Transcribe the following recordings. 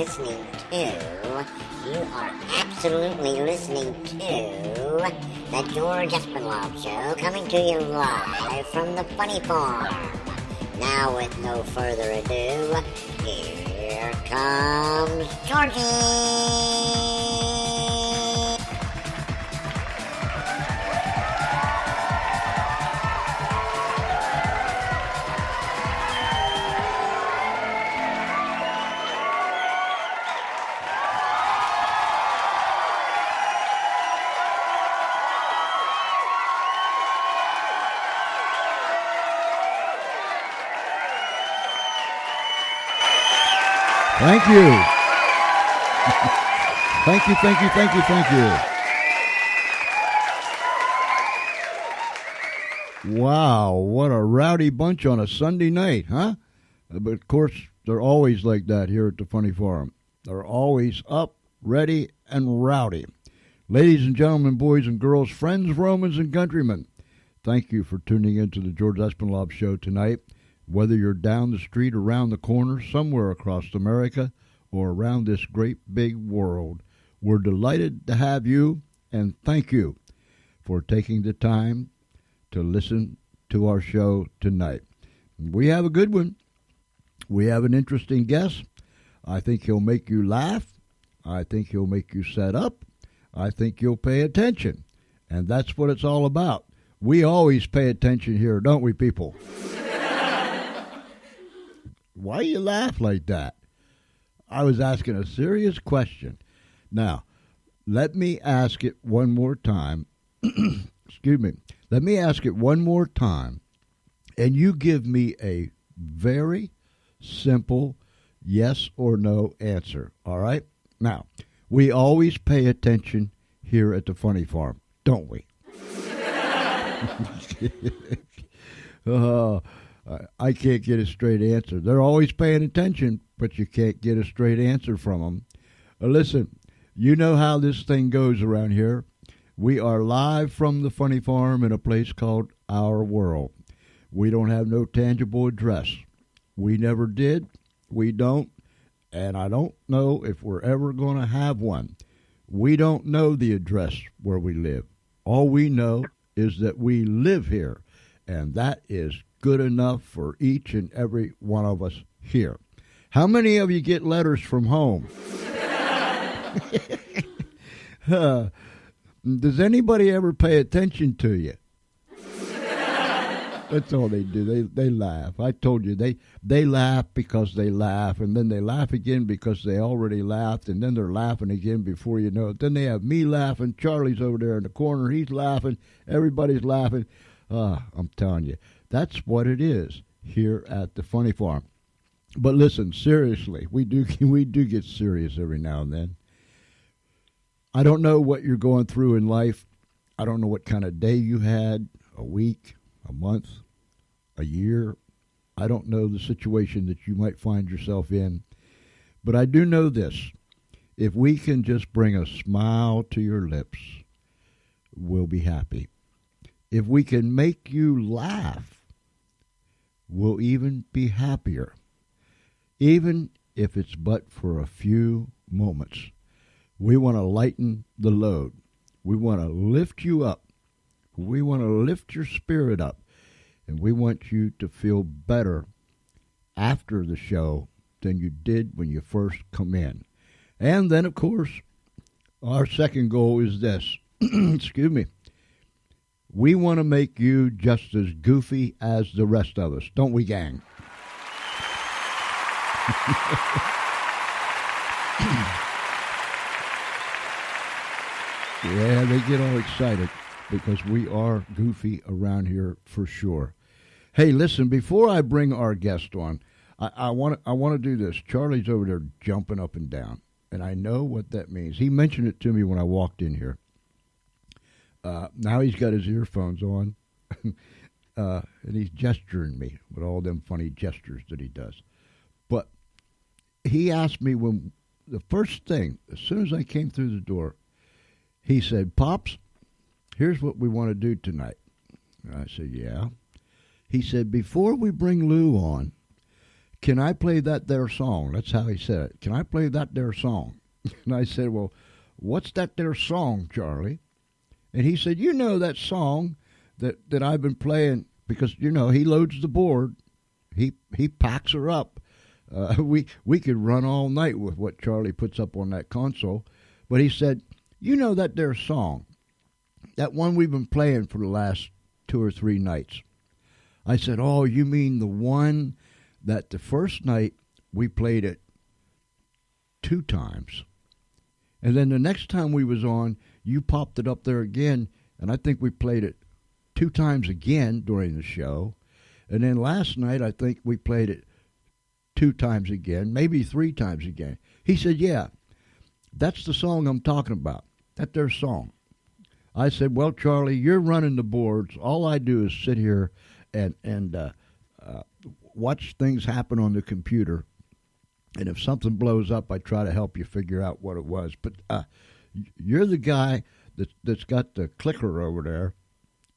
listening to, you are absolutely listening to the George Espenlaub Show, coming to you live from the Funny Farm. Now, with no further ado, here comes Georgie! Thank you. Thank you, thank you, thank you, thank you. Wow, what a rowdy bunch on a Sunday night, huh? But of course, they're always like that here at the Funny Farm. They're always up, ready, and rowdy. Ladies and gentlemen, boys and girls, friends, Romans, and countrymen, thank you for tuning into the George Espenlaub Show tonight. Whether you're down the street, around the corner, somewhere across America, or around this great big world, we're delighted to have you, and thank you for taking the time to listen to our show tonight. We have a good one. We have an interesting guest. I think he'll make you laugh. I think he'll make you set up. I think you'll pay attention. And that's what it's all about. We always pay attention here, don't we, people? Why you laugh like that? I was asking a serious question. Now, let me ask it one more time. Excuse me. Let me ask it one more time, and you give me a very simple yes or no answer, all right? Now, we always pay attention here at the Funny Farm, don't we? I can't get a straight answer. They're always paying attention, but you can't get a straight answer from them. Listen, you know how this thing goes around here. We are live from the Funny Farm in a place called Our World. We don't have no tangible address. We never did. We don't. And I don't know if we're ever going to have one. We don't know the address where we live. All we know is that we live here, and that is good enough for each and every one of us here. How many of you get letters from home? Does anybody ever pay attention to you? That's all they do. They laugh. I told you, they laugh because they laugh, and then they laugh again because they already laughed, and then they're laughing again before you know it. Then they have me laughing. Charlie's over there in the corner. He's laughing. Everybody's laughing. I'm telling you, that's what it is here at the Funny Farm. But listen, seriously, we do get serious every now and then. I don't know what you're going through in life. I don't know what kind of day you had, a week, a month, a year. I don't know the situation that you might find yourself in. But I do know this. If we can just bring a smile to your lips, we'll be happy. If we can make you laugh, we'll even be happier. Even if it's but for a few moments. We want to lighten the load. We want to lift you up. We want to lift your spirit up. And we want you to feel better after the show than you did when you first come in. And then, of course, our second goal is this. Excuse me. We want to make you just as goofy as the rest of us, don't we, gang? Yeah, they get all excited because we are goofy around here for sure. Hey, listen, before I bring our guest on, I want to do this. Charlie's over there jumping up and down, and I know what that means. He mentioned it to me when I walked in here. Now he's got his earphones on, and he's gesturing me with all them funny gestures that he does. But he asked me when the first thing, as soon as I came through the door, he said, "Pops, here's what we want to do tonight." And I said, "Yeah." He said, "Before we bring Lou on, can I play that there song? That's how he said it. Can I play that there song? And I said, well, what's that there song, Charlie? And he said, you know that song that I've been playing, because, you know, he loads the board. He packs her up. We could run all night with what Charlie puts up on that console. But he said, you know that there song, that one we've been playing for the last 2 or 3 nights. I said, oh, you mean the one that the first night we played it 2 times. And then the next time we was on, you popped it up there again, and I think we played it 2 times again during the show. And then last night, I think we played it 2 times again, maybe 3 times again. He said, yeah, that's the song I'm talking about, that their song. I said, well, Charlie, you're running the boards. All I do is sit here and watch things happen on the computer. And if something blows up, I try to help you figure out what it was. But you're the guy that's got the clicker over there,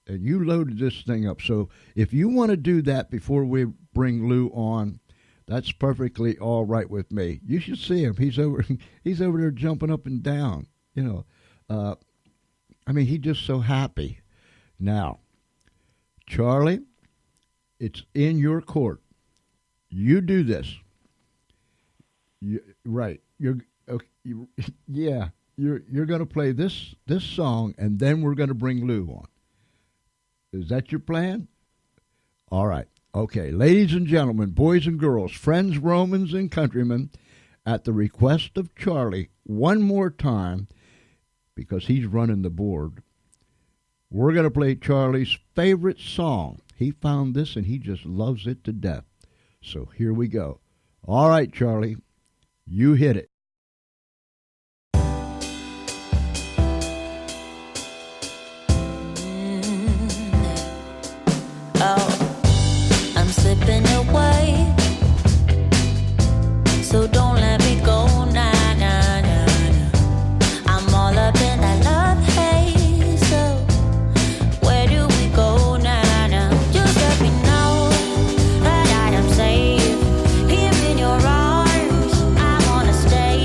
and you loaded this thing up. So if you want to do that before we bring Lou on, that's perfectly all right with me. You should see him. He's over there jumping up and down. You know, I mean, he's just so happy. Now, Charlie, it's in your court. You do this. Right. You're going to play this song, and then we're going to bring Lou on. Is that your plan? All right. Okay, ladies and gentlemen, boys and girls, friends, Romans, and countrymen, at the request of Charlie, one more time, because he's running the board, we're going to play Charlie's favorite song. He found this, and he just loves it to death. So here we go. All right, Charlie, you hit it. Slipping away, so don't let me go, nah, nah, nah, nah. I'm all up in that love haze, so where do we go, nah, nah? Just let me know that I am safe here in your arms. I wanna stay.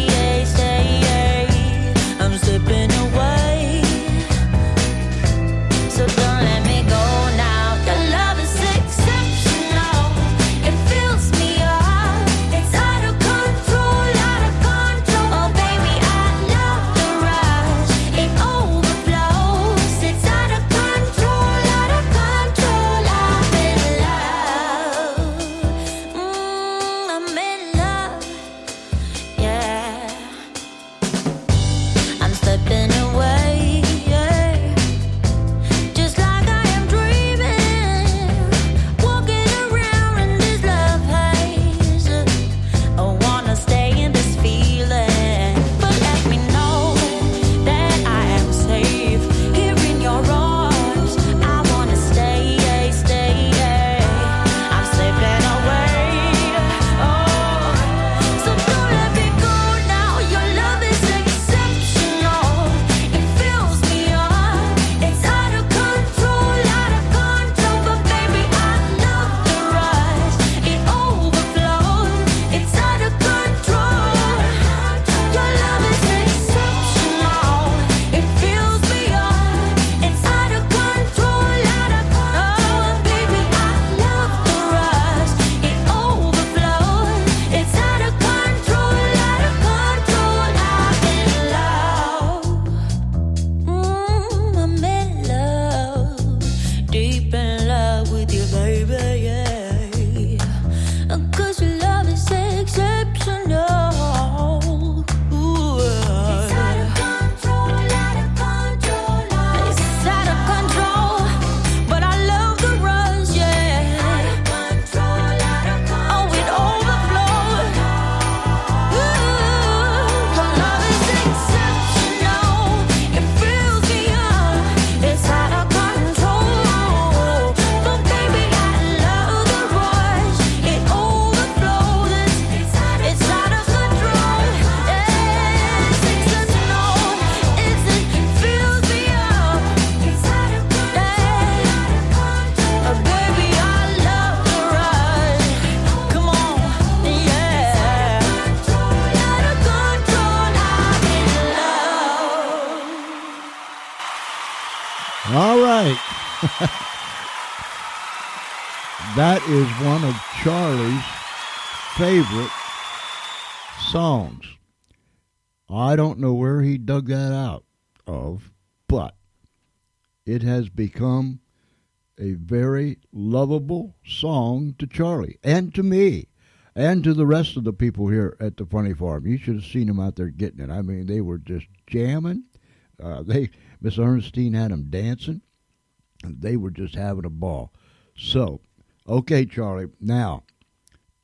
All right. That is one of Charlie's favorite songs. I don't know where he dug that out of, but it has become a very lovable song to Charlie and to me and to the rest of the people here at the Funny Farm. You should have seen them out there getting it. I mean, they were just jamming. Miss Ernestine had them dancing. They were just having a ball. So, okay, Charlie, now,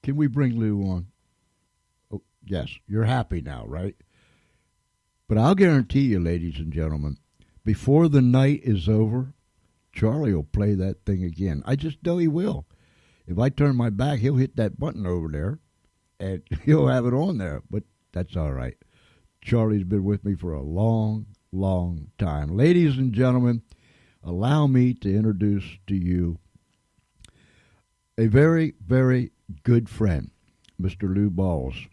can we bring Lou on? Oh, yes, you're happy now, right? But I'll guarantee you, ladies and gentlemen, before the night is over, Charlie will play that thing again. I just know he will. If I turn my back, he'll hit that button over there, and he'll have it on there. But that's all right. Charlie's been with me for a long, long time. Ladies and gentlemen, allow me to introduce to you a very, very good friend, Mr. Lou Bawlz,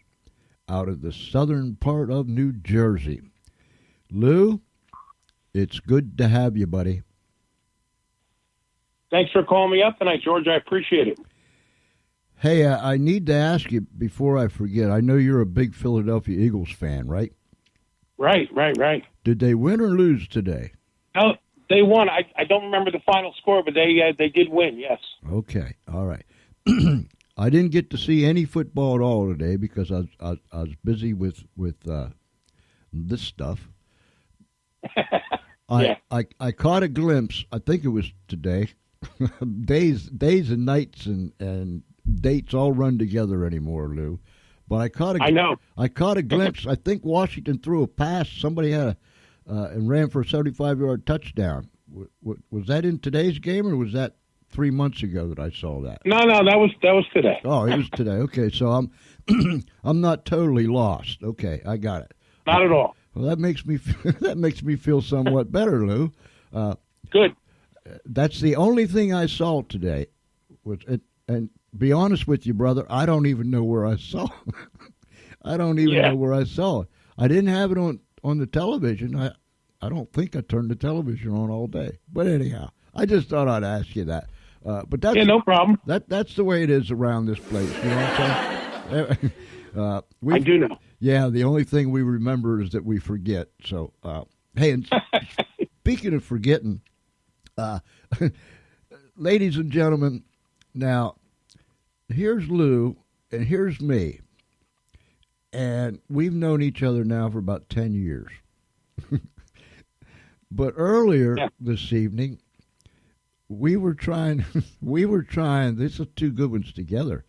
out of the southern part of New Jersey. Lou, it's good to have you, buddy. Thanks for calling me up tonight, George. I appreciate it. Hey, I need to ask you before I forget. I know you're a big Philadelphia Eagles fan, right? Right. Did they win or lose today? No, they won. I don't remember the final score, but they did win, yes. Okay, all right. I didn't get to see any football at all today because I was busy with this stuff. Yeah. I caught a glimpse. I think it was today. days and nights and dates all run together anymore, Lou. But I know. I caught a glimpse. I think Washington threw a pass. Somebody had and ran for a 75-yard touchdown. Was that in today's game, or was that 3 months ago that I saw that? No, that was today. Oh, it was today. Okay, so I'm not totally lost. Okay, I got it. Not at all. Well, that makes me feel somewhat better, Lou. Good. That's the only thing I saw today. And be honest with you, brother, I don't even know where I saw it. I don't even know where I saw it. I didn't have it on the television. I don't think I turned the television on all day. But anyhow, I just thought I'd ask you that. But that's no problem. That's the way it is around this place. You know what I'm saying? I do know. Yeah, the only thing we remember is that we forget. So, hey, and speaking of forgetting, ladies and gentlemen, now, here's Lou, and here's me. And we've known each other now for about 10 years. But earlier this evening, we were trying, this is two good ones together.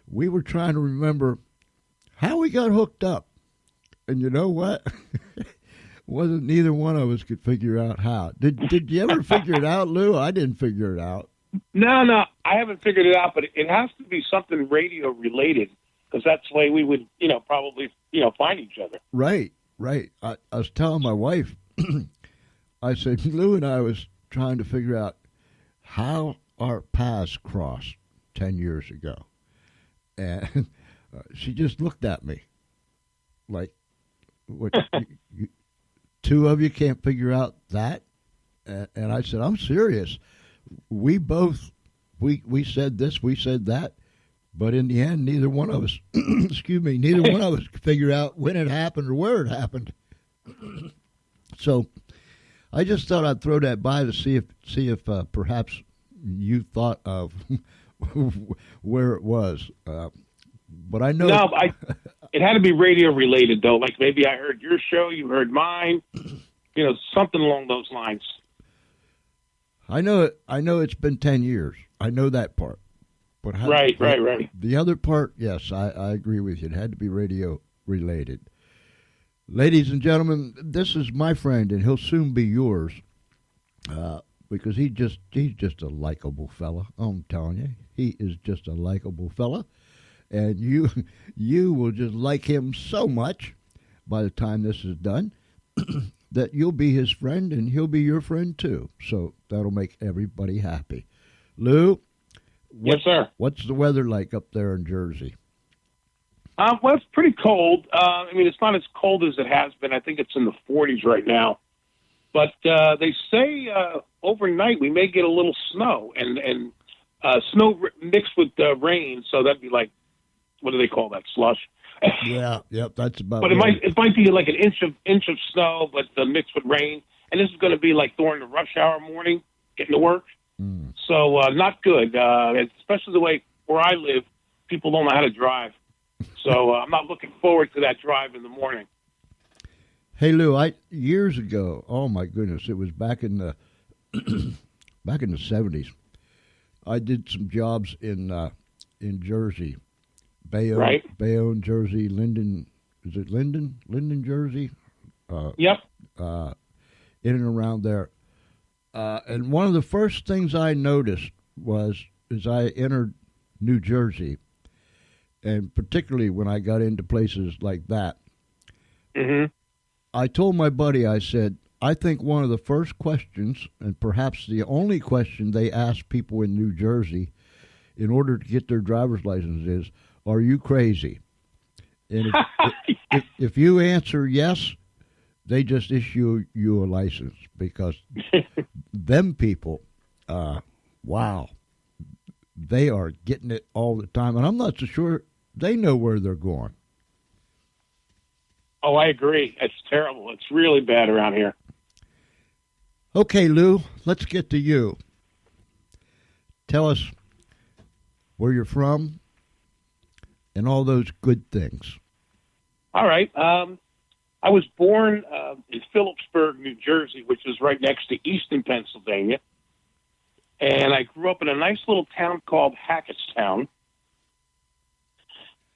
We were trying to remember how we got hooked up. And you know what? Wasn't neither one of us could figure out how. Did you ever figure it out, Lou? I didn't figure it out. No, I haven't figured it out, but it has to be something radio related, because that's the way we would, probably, find each other. Right. I was telling my wife, I said, Lou and I was trying to figure out how our paths crossed 10 years ago. And she just looked at me like, what, you, two of you can't figure out that? And I said, I'm serious. We both, we said this, we said that, but in the end, neither one of us, neither one of us could figure out when it happened or where it happened. So I just thought I'd throw that by to see if perhaps you thought of where it was. But I know. No, it had to be radio related, though. Like maybe I heard your show, you heard mine, something along those lines. I know it's been 10 years. I know that part. But right. The other part, yes, I agree with you. It had to be radio related. Ladies and gentlemen, this is my friend, and he'll soon be yours, because he's just a likable fella. I'm telling you, he is just a likable fella, and you will just like him so much by the time this is done that you'll be his friend, and he'll be your friend too. So that'll make everybody happy. Lou, yes, sir. What's the weather like up there in Jersey? Well, it's pretty cold. It's not as cold as it has been. I think it's in the 40s right now. But they say overnight we may get a little snow and snow mixed with rain. So that'd be like, what do they call that? Slush. Yeah, yep, that's about. But it might be like an inch of snow, but mixed with rain. And this is going to be like during the rush hour morning, getting to work. So not good, especially the way where I live, people don't know how to drive. So I'm not looking forward to that drive in the morning. Hey Lou, years ago, oh my goodness, it was back in the back in the 70s. I did some jobs in Jersey, Bayonne, Right. Bayonne, Jersey, Linden. Is it Linden? Linden, Jersey. Yep. In and around there. And one of the first things I noticed was as I entered New Jersey, and particularly when I got into places like that, I told my buddy, I said, I think one of the first questions, and perhaps the only question they ask people in New Jersey in order to get their driver's license is, are you crazy? And if you answer yes, they just issue you a license because them people, wow, they are getting it all the time. And I'm not so sure they know where they're going. Oh, I agree. It's terrible. It's really bad around here. Okay, Lou, let's get to you. Tell us where you're from and all those good things. All right. I was born in Phillipsburg, New Jersey, which is right next to Easton, Pennsylvania. And I grew up in a nice little town called Hackettstown.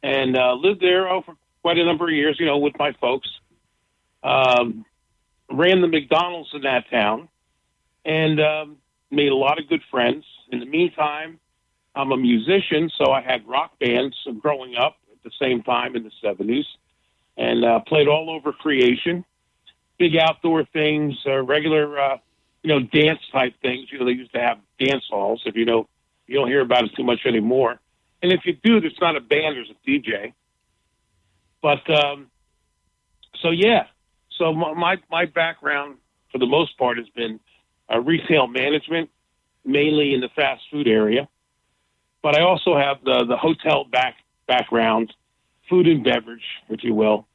And lived there for quite a number of years, with my folks. Ran the McDonald's in that town and made a lot of good friends. In the meantime, I'm a musician, so I had rock bands growing up at the same time in the 70s. And played all over creation, big outdoor things, regular, dance type things. They used to have dance halls. If you don't hear about it too much anymore. And if you do, there's not a band, there's a DJ. But so my background for the most part has been retail management, mainly in the fast food area. But I also have the hotel background, food and beverage, if you will.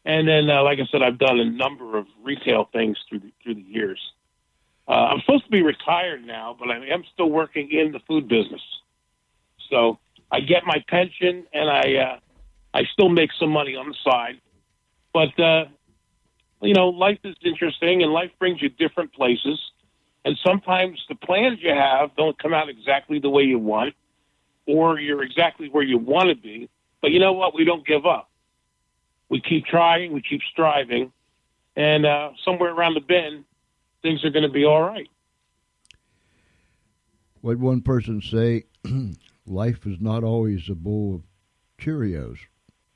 And then, like I said, I've done a number of retail things through the years. I'm supposed to be retired now, but I am still working in the food business. So I get my pension, and I still make some money on the side. But, life is interesting, and life brings you different places. And sometimes the plans you have don't come out exactly the way you want, or you're exactly where you want to be. But you know what? We don't give up. We keep trying, we keep striving, and somewhere around the bend, things are going to be all right. What one person say, life is not always a bowl of Cheerios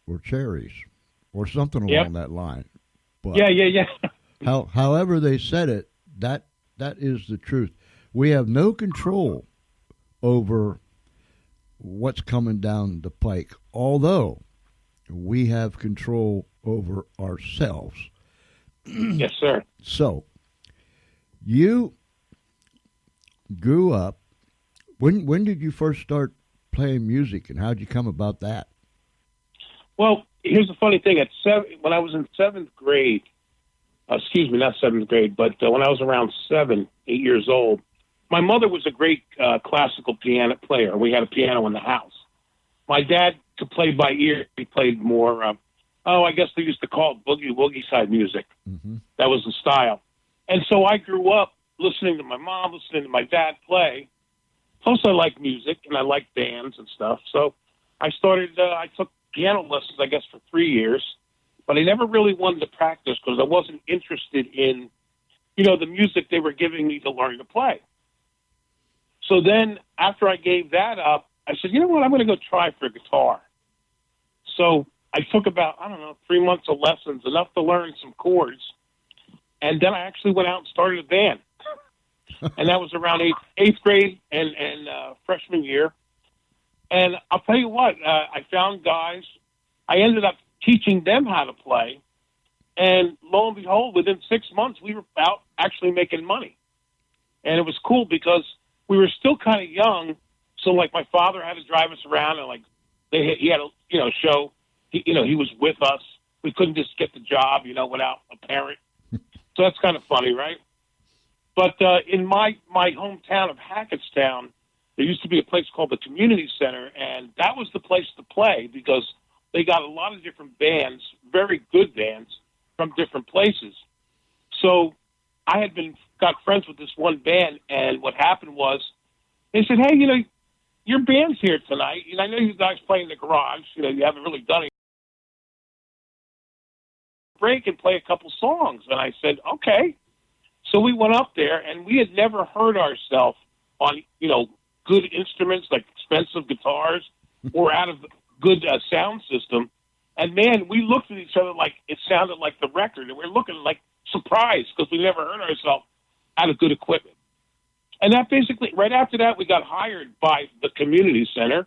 or cherries or something along that line. But Yeah. However they said it, that is the truth. We have no control over what's coming down the pike, although we have control over ourselves. Yes, sir. So, you grew up. When did you first start playing music, and how did you come about that? Well, here's the funny thing. When I was in seventh grade, not seventh grade, but when I was around 7, 8 years old, my mother was a great classical piano player. We had a piano in the house. My dad could play by ear. He played more, I guess they used to call it boogie-woogie side music. Mm-hmm. That was the style. And so I grew up listening to my mom, listening to my dad play. Plus, I like music, and I like bands and stuff. So I took piano lessons, I guess, for 3 years. But I never really wanted to practice because I wasn't interested in, the music they were giving me to learn to play. So then after I gave that up, I said, you know what, I'm going to go try for a guitar. So I took about, 3 months of lessons, enough to learn some chords. And then I actually went out and started a band. And that was around eighth grade and freshman year. And I'll tell you what, I found guys. I ended up teaching them how to play. And lo and behold, within 6 months, we were out actually making money. And it was cool because we were still kind of young. So, like, my father had to drive us around, and, like, he had a, show. He was with us. We couldn't just get the job, without a parent. So that's kind of funny, right? But in my hometown of Hackettstown, there used to be a place called the Community Center, and that was the place to play because they got a lot of different bands, very good bands, from different places. So I had got friends with this one band, and what happened was they said, hey, your band's here tonight. I know you guys play in the garage. You haven't really done it. Break and play a couple songs. And I said, okay. So we went up there, and we had never heard ourselves on, good instruments like expensive guitars or out of good sound system. And, man, we looked at each other like it sounded like the record. And we're looking like surprised because we never heard ourselves out of good equipment. And that basically, right after that, we got hired by the community center,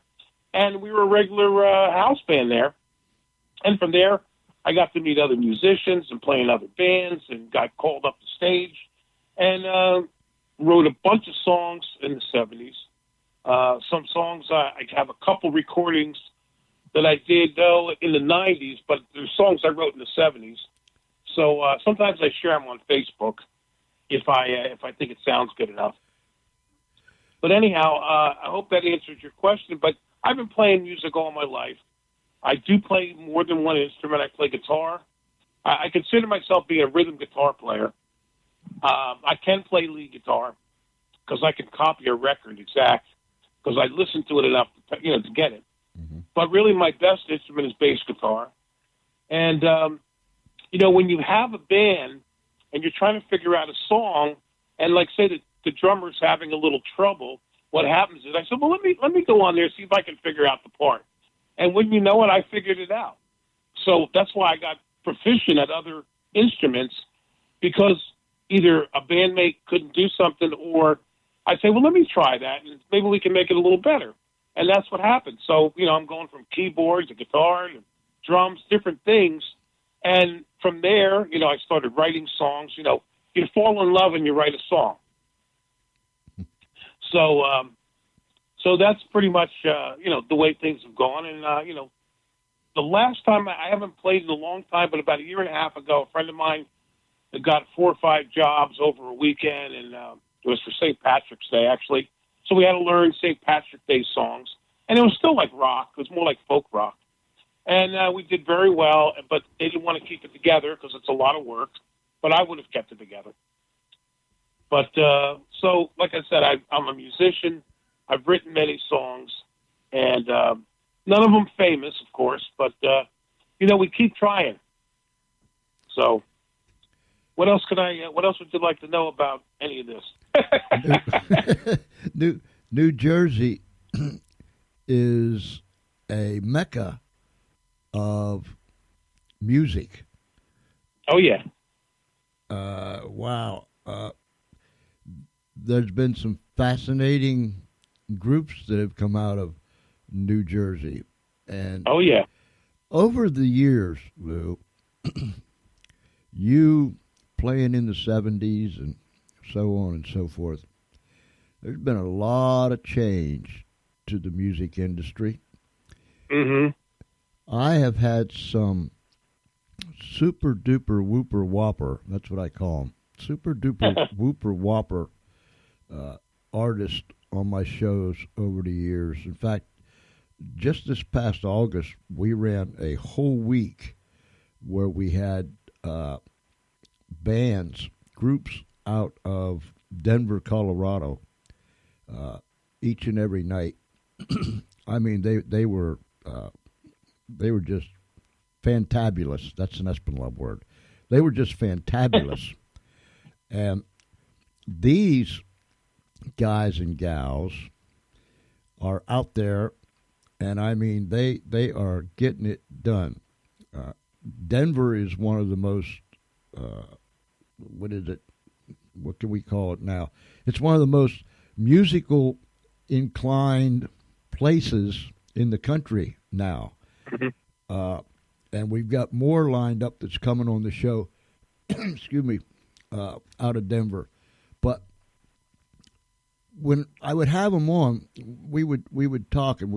and we were a regular house band there. And from there, I got to meet other musicians and play in other bands and got called up to stage and wrote a bunch of songs in the 70s. Some songs, I have a couple recordings that I did, though, in the 90s, but there's songs I wrote in the 70s. So sometimes I share them on Facebook if I think it sounds good enough. But anyhow, I hope that answers your question. But I've been playing music all my life. I do play more than one instrument. I play guitar. I consider myself being a rhythm guitar player. I can play lead guitar because I can copy a record exact because I listen to it enough to get it. Mm-hmm. But really my best instrument is bass guitar. And, when you have a band and you're trying to figure out a song and like say that the drummer's having a little trouble, what happens is I said, well, let me go on there, see if I can figure out the part. And when you know it, I figured it out. So that's why I got proficient at other instruments because either a bandmate couldn't do something or I say, well, let me try that and maybe we can make it a little better. And that's what happened. So, I'm going from keyboards to guitar to drums, different things. And from there, I started writing songs. You fall in love and you write a song. So that's pretty much, the way things have gone. And, the last time I haven't played in a long time, but about a year and a half ago, a friend of mine had got 4 or 5 jobs over a weekend, and it was for St. Patrick's Day, actually. So we had to learn St. Patrick's Day songs. And it was still like rock. It was more like folk rock. And we did very well, but they didn't want to keep it together because it's a lot of work. But I would have kept it together. But so, like I said, I'm a musician. I've written many songs, and none of them famous, of course. But we keep trying. So, what else would you like to know about any of this? New Jersey is a mecca of music. Oh yeah. Wow. There's been some fascinating groups that have come out of New Jersey. And oh yeah. Over the years, Lou, you playing in the 70s and so on and so forth, there's been a lot of change to the music industry. Mm-hmm. I have had some super duper whooper whopper, that's what I call them, super duper whooper whopper artists on my shows over the years. In fact, just this past August, we ran a whole week where we had bands, groups out of Denver, Colorado, each and every night. I mean, they were just fantabulous. That's an Espenlaub word. They were just fantabulous. And these guys and gals are out there, and I mean, they are getting it done. Denver is one of the most, what is it? What can we call it now? It's one of the most musical inclined places in the country now. Mm-hmm. and we've got more lined up that's coming on the show. Excuse me, out of Denver, but when I would have them on, we would talk, and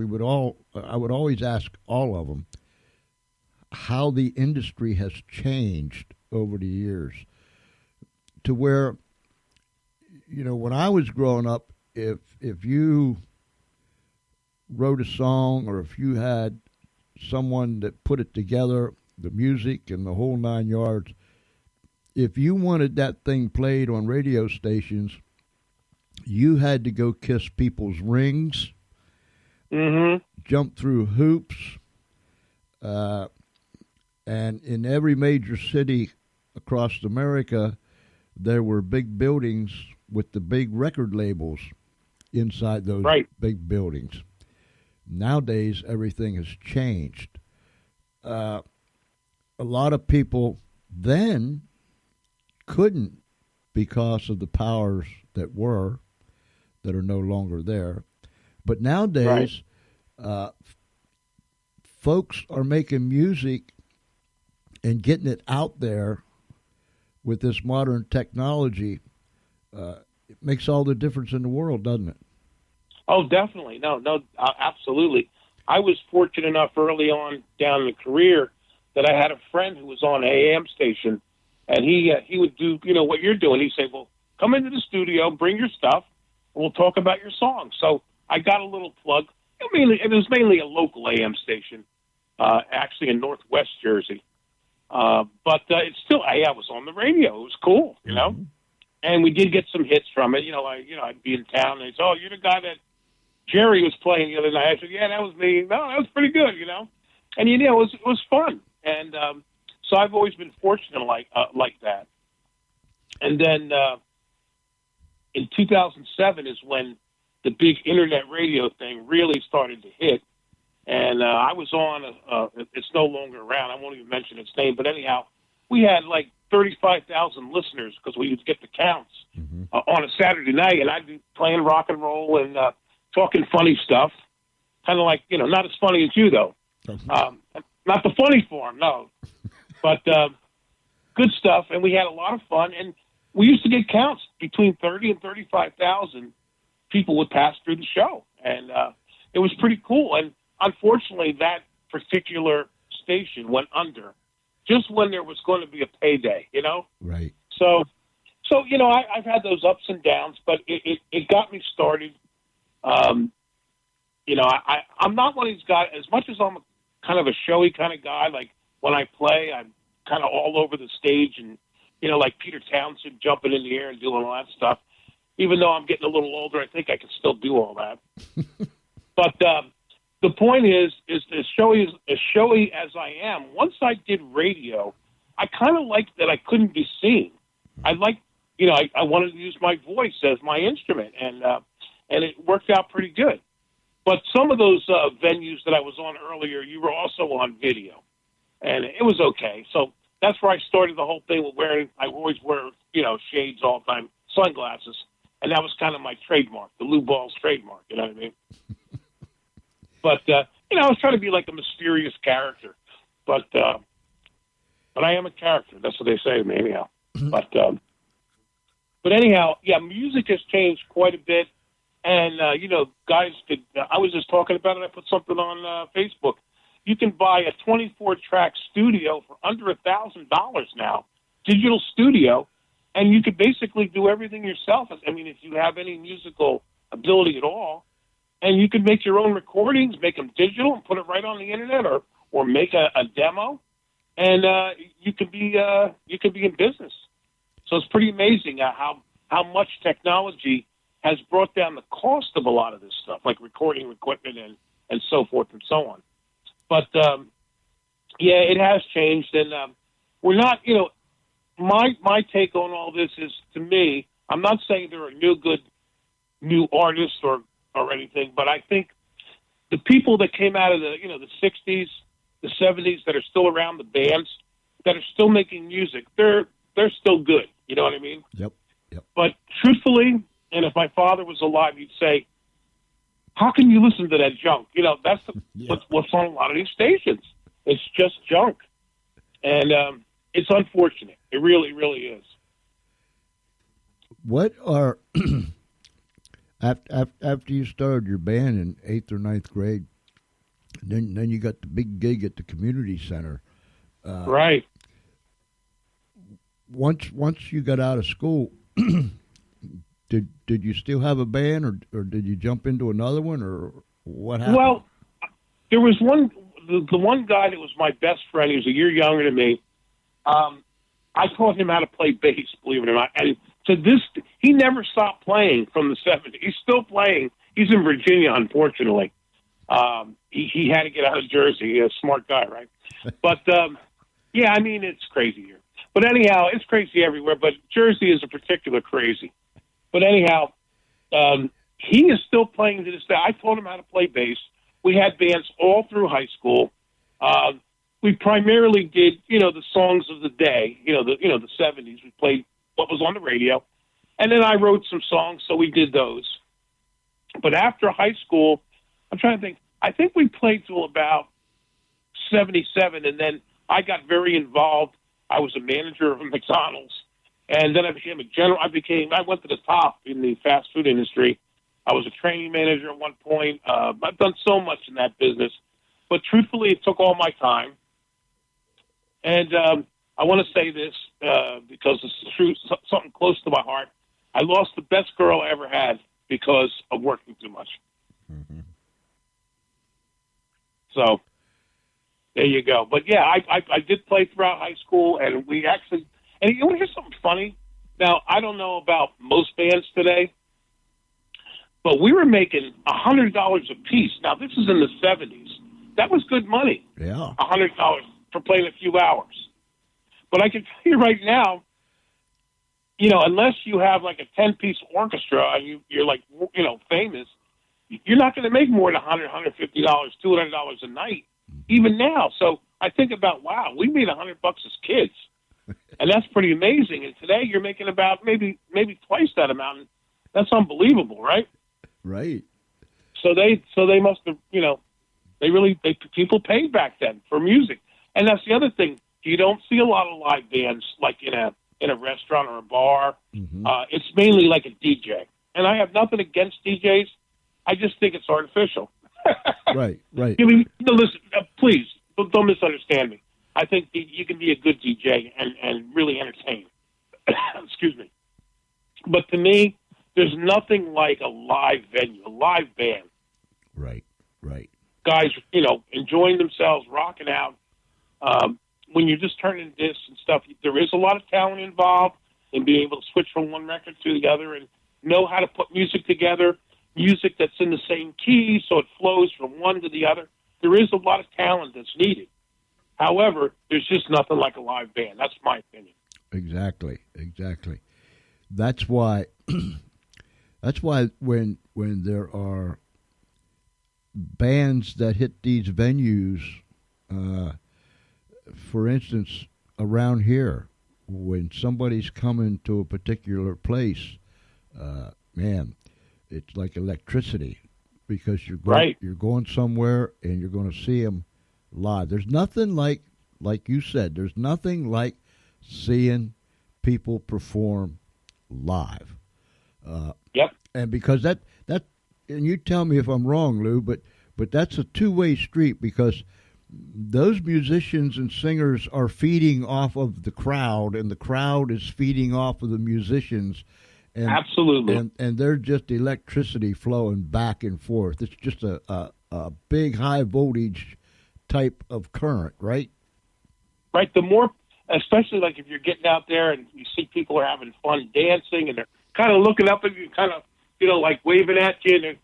I would always ask all of them how the industry has changed over the years, to where, when I was growing up, if you wrote a song, or if you had someone that put it together, the music and the whole 9 yards, if you wanted that thing played on radio stations, you had to go kiss people's rings, jump through hoops, and in every major city across America, there were big buildings with the big record labels inside those big buildings. Nowadays, everything has changed. A lot of people then couldn't, because of the powers that are no longer there. But nowadays, folks are making music and getting it out there with this modern technology. It makes all the difference in the world, doesn't it? Oh, definitely. No, absolutely. I was fortunate enough early on down in the career that I had a friend who was on an AM station, and he would do, what you're doing. He'd say, well, come into the studio, bring your stuff, and we'll talk about your song. So I got a little plug. It was mainly a local AM station, actually in Northwest Jersey. But it's still, I was on the radio. It was cool, and we did get some hits from it. I'd be in town, and they'd say, oh, you're the guy that Jerry was playing the other night. I said, yeah, that was me. No, that was pretty good, And, it was fun. And so I've always been fortunate like that. And then in 2007 is when the big internet radio thing really started to hit. And I was on, it's no longer around. I won't even mention its name. But anyhow, we had like 35,000 listeners because we would get the counts on a Saturday night. And I'd be playing rock and roll and talking funny stuff. Kind of like, not as funny as you, though. Not the funny form, no. But good stuff. And we had a lot of fun. And we used to get counts between 30 and 35,000 people would pass through the show. And it was pretty cool. And unfortunately, that particular station went under just when there was going to be a payday, Right. So I've had those ups and downs, but it got me started. I'm not one of these guys, as much as I'm kind of a showy kind of guy, like when I play, I'm kind of all over the stage and, like Peter Townsend jumping in the air and doing all that stuff. Even though I'm getting a little older, I think I can still do all that. But the point is as showy as I am, once I did radio, I kind of liked that I couldn't be seen. I liked, I wanted to use my voice as my instrument, and it worked out pretty good. But some of those venues that I was on earlier, you were also on video, and it was okay. So that's where I started the whole thing with I always wear, shades all the time, sunglasses. And that was kind of my trademark, the Lou Bawlz trademark, you know what I mean? But, I was trying to be like a mysterious character. But I am a character. That's what they say to me anyhow. But anyhow, yeah, music has changed quite a bit. And, guys could, I was just talking about it. I put something on Facebook. You can buy a 24-track studio for under $1,000 now, digital studio. And you could basically do everything yourself. I mean, if you have any musical ability at all, and you could make your own recordings, make them digital, and put it right on the internet, or make a demo, and you could be in business. So it's pretty amazing how much technology has brought down the cost of a lot of this stuff, like recording equipment and so forth and so on. But yeah, it has changed, and we're not, My take on all this is, to me, I'm not saying there are new artists or anything, but I think the people that came out of the 60s, the 70s that are still around, the bands that are still making music, they're still good. You know what I mean? Yep. But truthfully, and if my father was alive, he'd say, "How can you listen to that junk?" That's what's on a lot of these stations. It's just junk, and it's unfortunate. It really, really is. What are after you started your band in 8th or ninth grade? Then you got the big gig at the community center. Right. Once you got out of school, did you still have a band, or did you jump into another one, or what happened? Well, there was the one guy that was my best friend. He was a year younger than me. I taught him how to play bass, believe it or not. And to this, he never stopped playing from the 70s. He's still playing. He's in Virginia, unfortunately. He had to get out of Jersey. He's a smart guy, right? But, yeah, I mean, it's crazy here. But anyhow, it's crazy everywhere, but Jersey is a particular crazy. But anyhow, he is still playing to this day. I taught him how to play bass. We had bands all through high school. We primarily did, the songs of the day, the 70s. We played what was on the radio. And then I wrote some songs, so we did those. But after high school, I'm trying to think, I think we played till about 77, and then I got very involved. I was a manager of a McDonald's, and then I became a general. I went to the top in the fast food industry. I was a training manager at one point. I've done so much in that business, but truthfully, it took all my time. And I want to say this because it's true, something close to my heart. I lost the best girl I ever had because of working too much. Mm-hmm. So there you go. But yeah, I did play throughout high school, and we actually, and you want to hear something funny? Now, I don't know about most bands today, but we were making $100 a piece. Now, this is in the 70s. That was good money. Yeah. $100 for playing a few hours. But I can tell you right now, unless you have like a 10-piece orchestra and you're like, famous, you're not going to make more than $100, $150, $200 a night, even now. So I think about, wow, we made $100 as kids, and that's pretty amazing. And today you're making about maybe twice that amount. That's unbelievable, right? Right. So they must have, people paid back then for music, and that's the other thing. You don't see a lot of live bands like in a restaurant or a bar. Mm-hmm. It's mainly like a DJ, and I have nothing against DJs. I just think it's artificial. Right. Listen, please, don't misunderstand me. I think you can be a good DJ and really entertain. Excuse me. But to me, there's nothing like a live venue, a live band. Right. Guys, enjoying themselves, rocking out. When you're just turning discs and stuff, there is a lot of talent involved in being able to switch from one record to the other and know how to put music together. Music that's in the same key, so it flows from one to the other. There is a lot of talent that's needed. However, there's just nothing like a live band. That's my opinion. Exactly. That's why. That's why when there are bands that hit these venues, for instance, around here, when somebody's coming to a particular place, man. It's like electricity because you're going somewhere and you're going to see them live. There's nothing like you said, there's nothing like seeing people perform live. Yep. And because that, and you tell me if I'm wrong, Lou, but that's a two-way street because those musicians and singers are feeding off of the crowd, and the crowd is feeding off of the musicians. And, absolutely. And they're just electricity flowing back and forth. It's just a big high voltage type of current, right? Right. The more, especially like if you're getting out there and you see people are having fun dancing and they're kind of looking up at you, kind of, like waving at you, and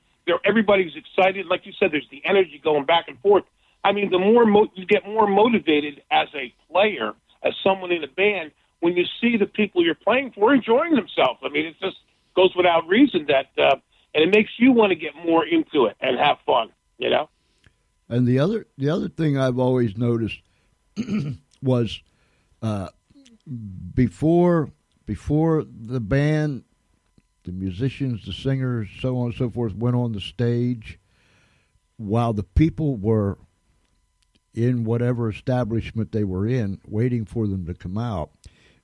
everybody's excited. Like you said, there's the energy going back and forth. I mean, the more you get more motivated as a player, as someone in a band, when you see the people you're playing for enjoying themselves. I mean, it just goes without reason that, and it makes you want to get more into it and have fun, And the other thing I've always noticed was before the band, the musicians, the singers, so on and so forth, went on the stage, while the people were in whatever establishment they were in, waiting for them to come out.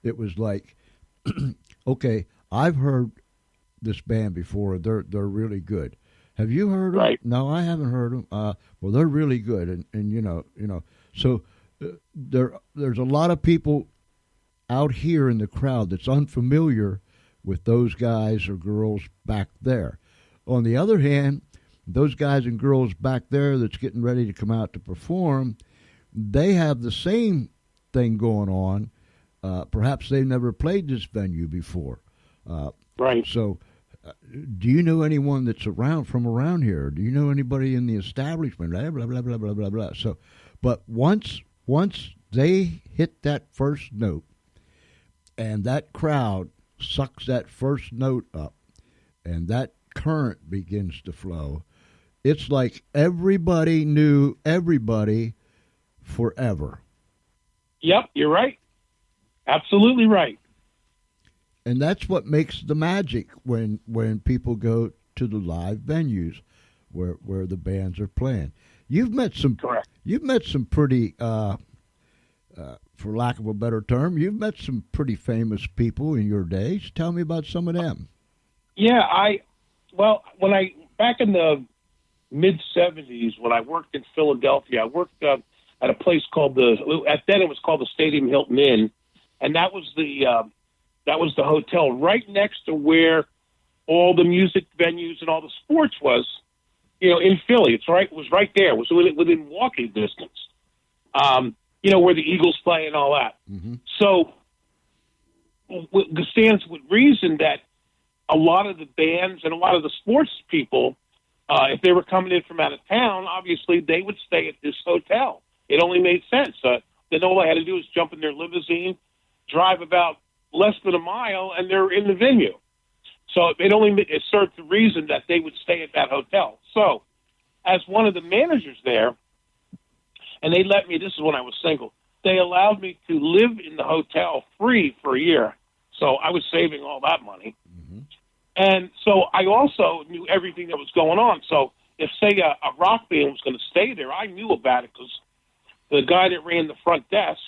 It was like, okay, I've heard this band before. They're really good. Have you heard them? Right. No, I haven't heard them. Well, they're really good, and you know. So there's a lot of people out here in the crowd that's unfamiliar with those guys or girls back there. On the other hand, those guys and girls back there that's getting ready to come out to perform, they have the same thing going on. Perhaps they've never played this venue before. Right. So do you know anyone that's from around here? Do you know anybody in the establishment? Blah, blah, blah, blah, blah, blah, blah. So, but once they hit that first note and that crowd sucks that first note up and that current begins to flow, it's like everybody knew everybody forever. Yep, you're right. Absolutely right. And that's what makes the magic when people go to the live venues where the bands are playing. You've met some Correct. You've met some pretty for lack of a better term, you've met some pretty famous people in your days. Tell me about some of them. Yeah, back in the mid-'70s, when I worked in Philadelphia, I worked at a place called at then it was called the Stadium Hilton Inn, and that was the hotel right next to where all the music venues and all the sports was, in Philly. It was right there. It was within walking distance, where the Eagles play and all that. Mm-hmm. So it stands with reason that a lot of the bands and a lot of the sports people, if they were coming in from out of town, obviously they would stay at this hotel. It only made sense. Then all they had to do was jump in their limousine, drive about less than a mile, and they're in the venue. So it served the reason that they would stay at that hotel. So as one of the managers there, and they let me, this is when I was single, they allowed me to live in the hotel free for a year. So I was saving all that money. Mm-hmm. And so I also knew everything that was going on. So if, say, a rock band was going to stay there, I knew about it because the guy that ran the front desk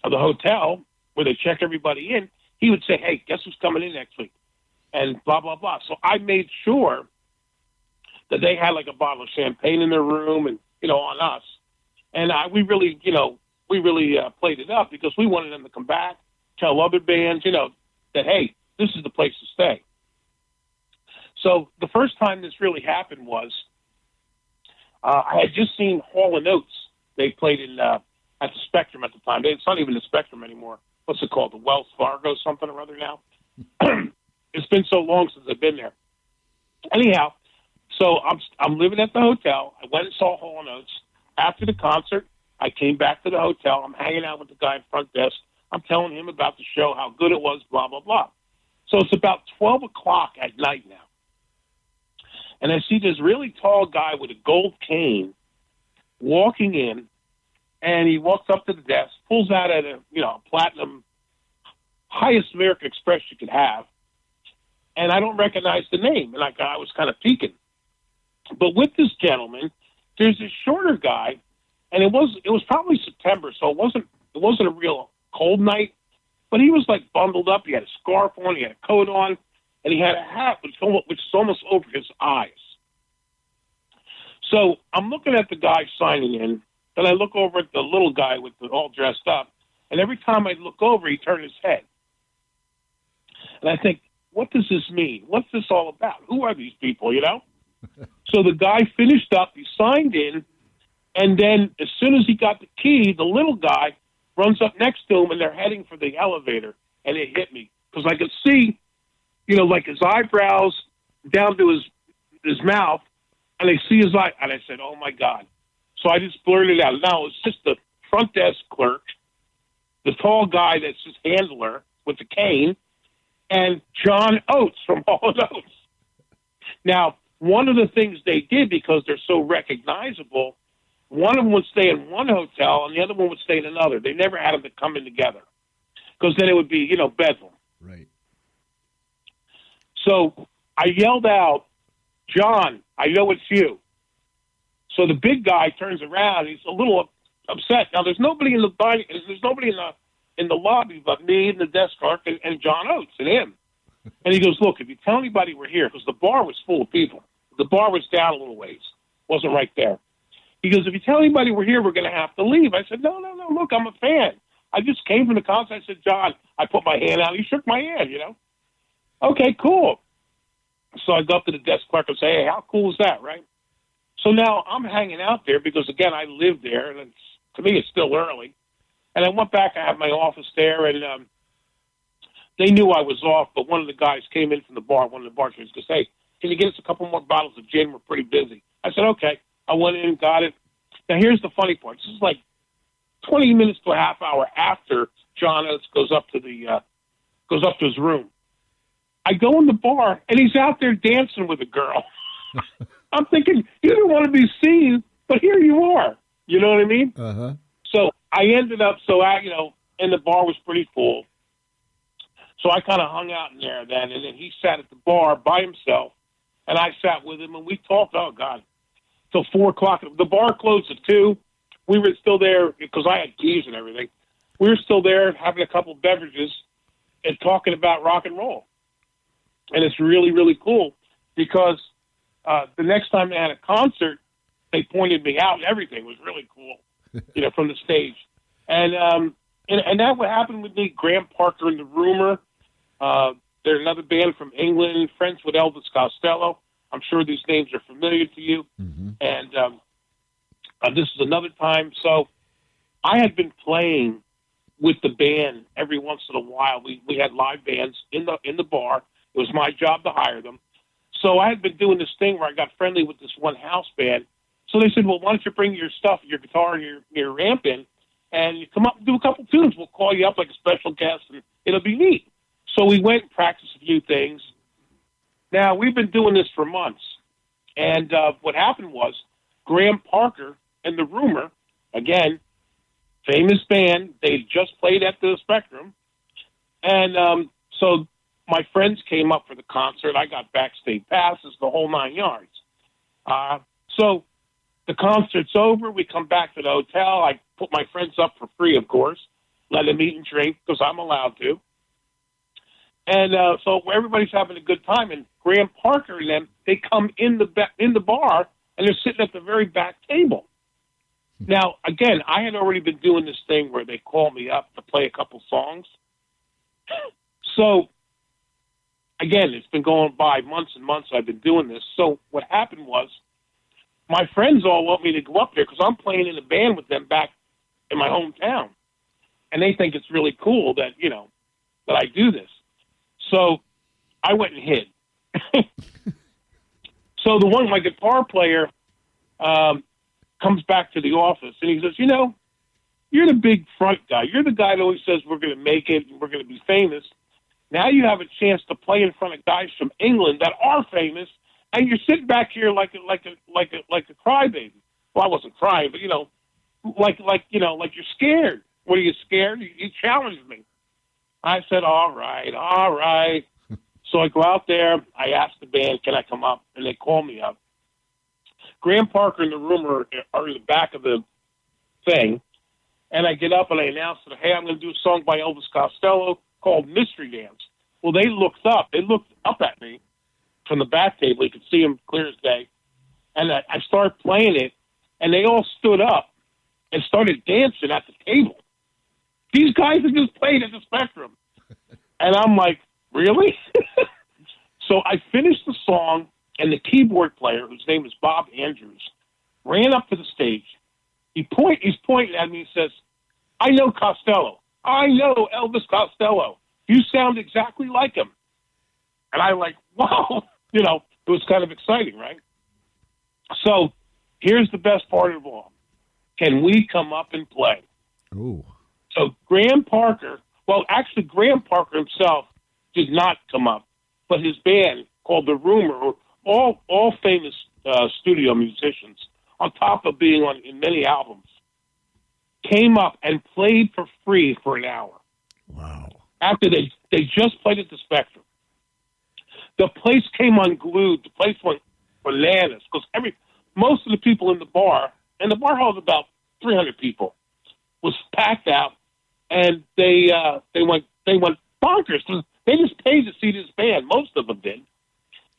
of the hotel, where they check everybody in, he would say, hey, guess who's coming in next week? And blah, blah, blah. So I made sure that they had like a bottle of champagne in their room and, on us. And we really played it up because we wanted them to come back, tell other bands, that, hey, this is the place to stay. So the first time this really happened was I had just seen Hall & Oates. They played at the Spectrum at the time. It's not even the Spectrum anymore. What's it called? The Wells Fargo something or other now? It's been so long since I've been there. Anyhow, so I'm living at the hotel. I went and saw Hall & Oates. After the concert, I came back to the hotel. I'm hanging out with the guy at front desk. I'm telling him about the show, how good it was, blah, blah, blah. So it's about 12 o'clock at night now. And I see this really tall guy with a gold cane walking in, and he walks up to the desk, pulls out a platinum, highest American Express you could have, and I don't recognize the name, and I was kind of peeking. But with this gentleman, there's this shorter guy, and it was probably September, so it wasn't a real cold night, but he was like bundled up. He had a scarf on, he had a coat on, and he had a hat which is almost over his eyes. So I'm looking at the guy signing in, then I look over at the little guy with the all dressed up, and every time I look over, he turned his head. And I think, what does this mean? What's this all about? Who are these people, So the guy finished up, he signed in, and then as soon as he got the key, the little guy runs up next to him, and they're heading for the elevator, and it hit me. Because I could see, like his eyebrows down to his mouth, and I see his eye, and I said, oh, my God. So I just blurted out. Now, it's just the front desk clerk, the tall guy that's his handler with the cane, and John Oates from Hall & Oates. Now, one of the things they did, because they're so recognizable, one of them would stay in one hotel and the other one would stay in another. They never had them to come in together because then it would be, bedlam. Right. So I yelled out, John, I know it's you. So the big guy turns around. He's a little upset. Now there's nobody in the lobby but me and the desk clerk and John Oates and him. And he goes, look, if you tell anybody we're here, because the bar was full of people. The bar was down a little ways, wasn't right there. He goes, if you tell anybody we're here, we're going to have to leave. I said, no, look, I'm a fan. I just came from the concert. I said, John, I put my hand out. He shook my hand, Okay, cool. So I go up to the desk clerk and say, hey, how cool is that, right? So now I'm hanging out there because, again, I live there, and to me it's still early. And I went back. I have my office there, and they knew I was off, but one of the guys came in from the bar, one of the bartenders, goes, hey, can you get us a couple more bottles of gin? We're pretty busy. I said, okay. I went in and got it. Now, here's the funny part. This is like 20 minutes to a half hour after John Oates goes up to his room. I go in the bar, and he's out there dancing with a girl. I'm thinking, you didn't want to be seen, but here you are. You know what I mean? Uh-huh. So I ended up, and the bar was pretty full. So I kind of hung out in there then, and then he sat at the bar by himself, and I sat with him, and we talked, oh, God, till 4 o'clock. The bar closed at 2. We were still there because I had keys and everything. We were still there having a couple of beverages and talking about rock and roll. And it's really, really cool because the next time they had a concert, they pointed me out and everything. It was really cool, from the stage. And that what happened with me, Graham Parker and the Rumor. They're another band from England, friends with Elvis Costello. I'm sure these names are familiar to you. Mm-hmm. And this is another time. So I had been playing with the band every once in a while. We had live bands in the bar. It was my job to hire them. So I had been doing this thing where I got friendly with this one house band. So they said, well, why don't you bring your stuff, your guitar and your amp in, and you come up and do a couple tunes. We'll call you up like a special guest, and it'll be neat. So we went and practiced a few things. Now, we've been doing this for months. And what happened was Graham Parker and the Rumor, again, famous band, they just played at the Spectrum. And so my friends came up for the concert. I got backstage passes, the whole 9 yards. So the concert's over. We come back to the hotel. I put my friends up for free, of course. Let them eat and drink because I'm allowed to. And so everybody's having a good time. And Graham Parker and them, they come in the bar, and they're sitting at the very back table. Now, again, I had already been doing this thing where they call me up to play a couple songs. So, again, it's been going by months and months I've been doing this. So what happened was my friends all want me to go up there because I'm playing in a band with them back in my hometown. And they think it's really cool that, that I do this. So I went and hid. So my guitar player comes back to the office, and he says, you're the big front guy. You're the guy that always says we're going to make it and we're going to be famous. Now you have a chance to play in front of guys from England that are famous, and you're sitting back here like a crybaby. Well, I wasn't crying, but like you're scared. What, are you scared? He challenged me. I said, all right. So I go out there. I ask the band, can I come up? And they call me up. Graham Parker and the Rumor are in the back of the thing. And I get up and I announce that, hey, I'm going to do a song by Elvis Costello called Mystery Dance. Well, they looked up at me from the back table. You could see them clear as day. And I started playing it, and they all stood up and started dancing at the table. These guys have just played at the Spectrum. And I'm like, really? So I finished the song, and the keyboard player, whose name is Bob Andrews, ran up to the stage. He's pointing at me and says, I know Costello. I know Elvis Costello. You sound exactly like him. And I'm like, wow. It was kind of exciting, right? So here's the best part of all. Can we come up and play? Ooh. So Graham Parker himself did not come up, but his band called The Rumor, all famous studio musicians, on top of being in many albums, came up and played for free for an hour. Wow. After they just played at the Spectrum. The place came unglued. The place went bananas because most of the people in the bar, and the bar held about 300 people. was packed out, and they went bonkers. They just paid to see this band. Most of them did,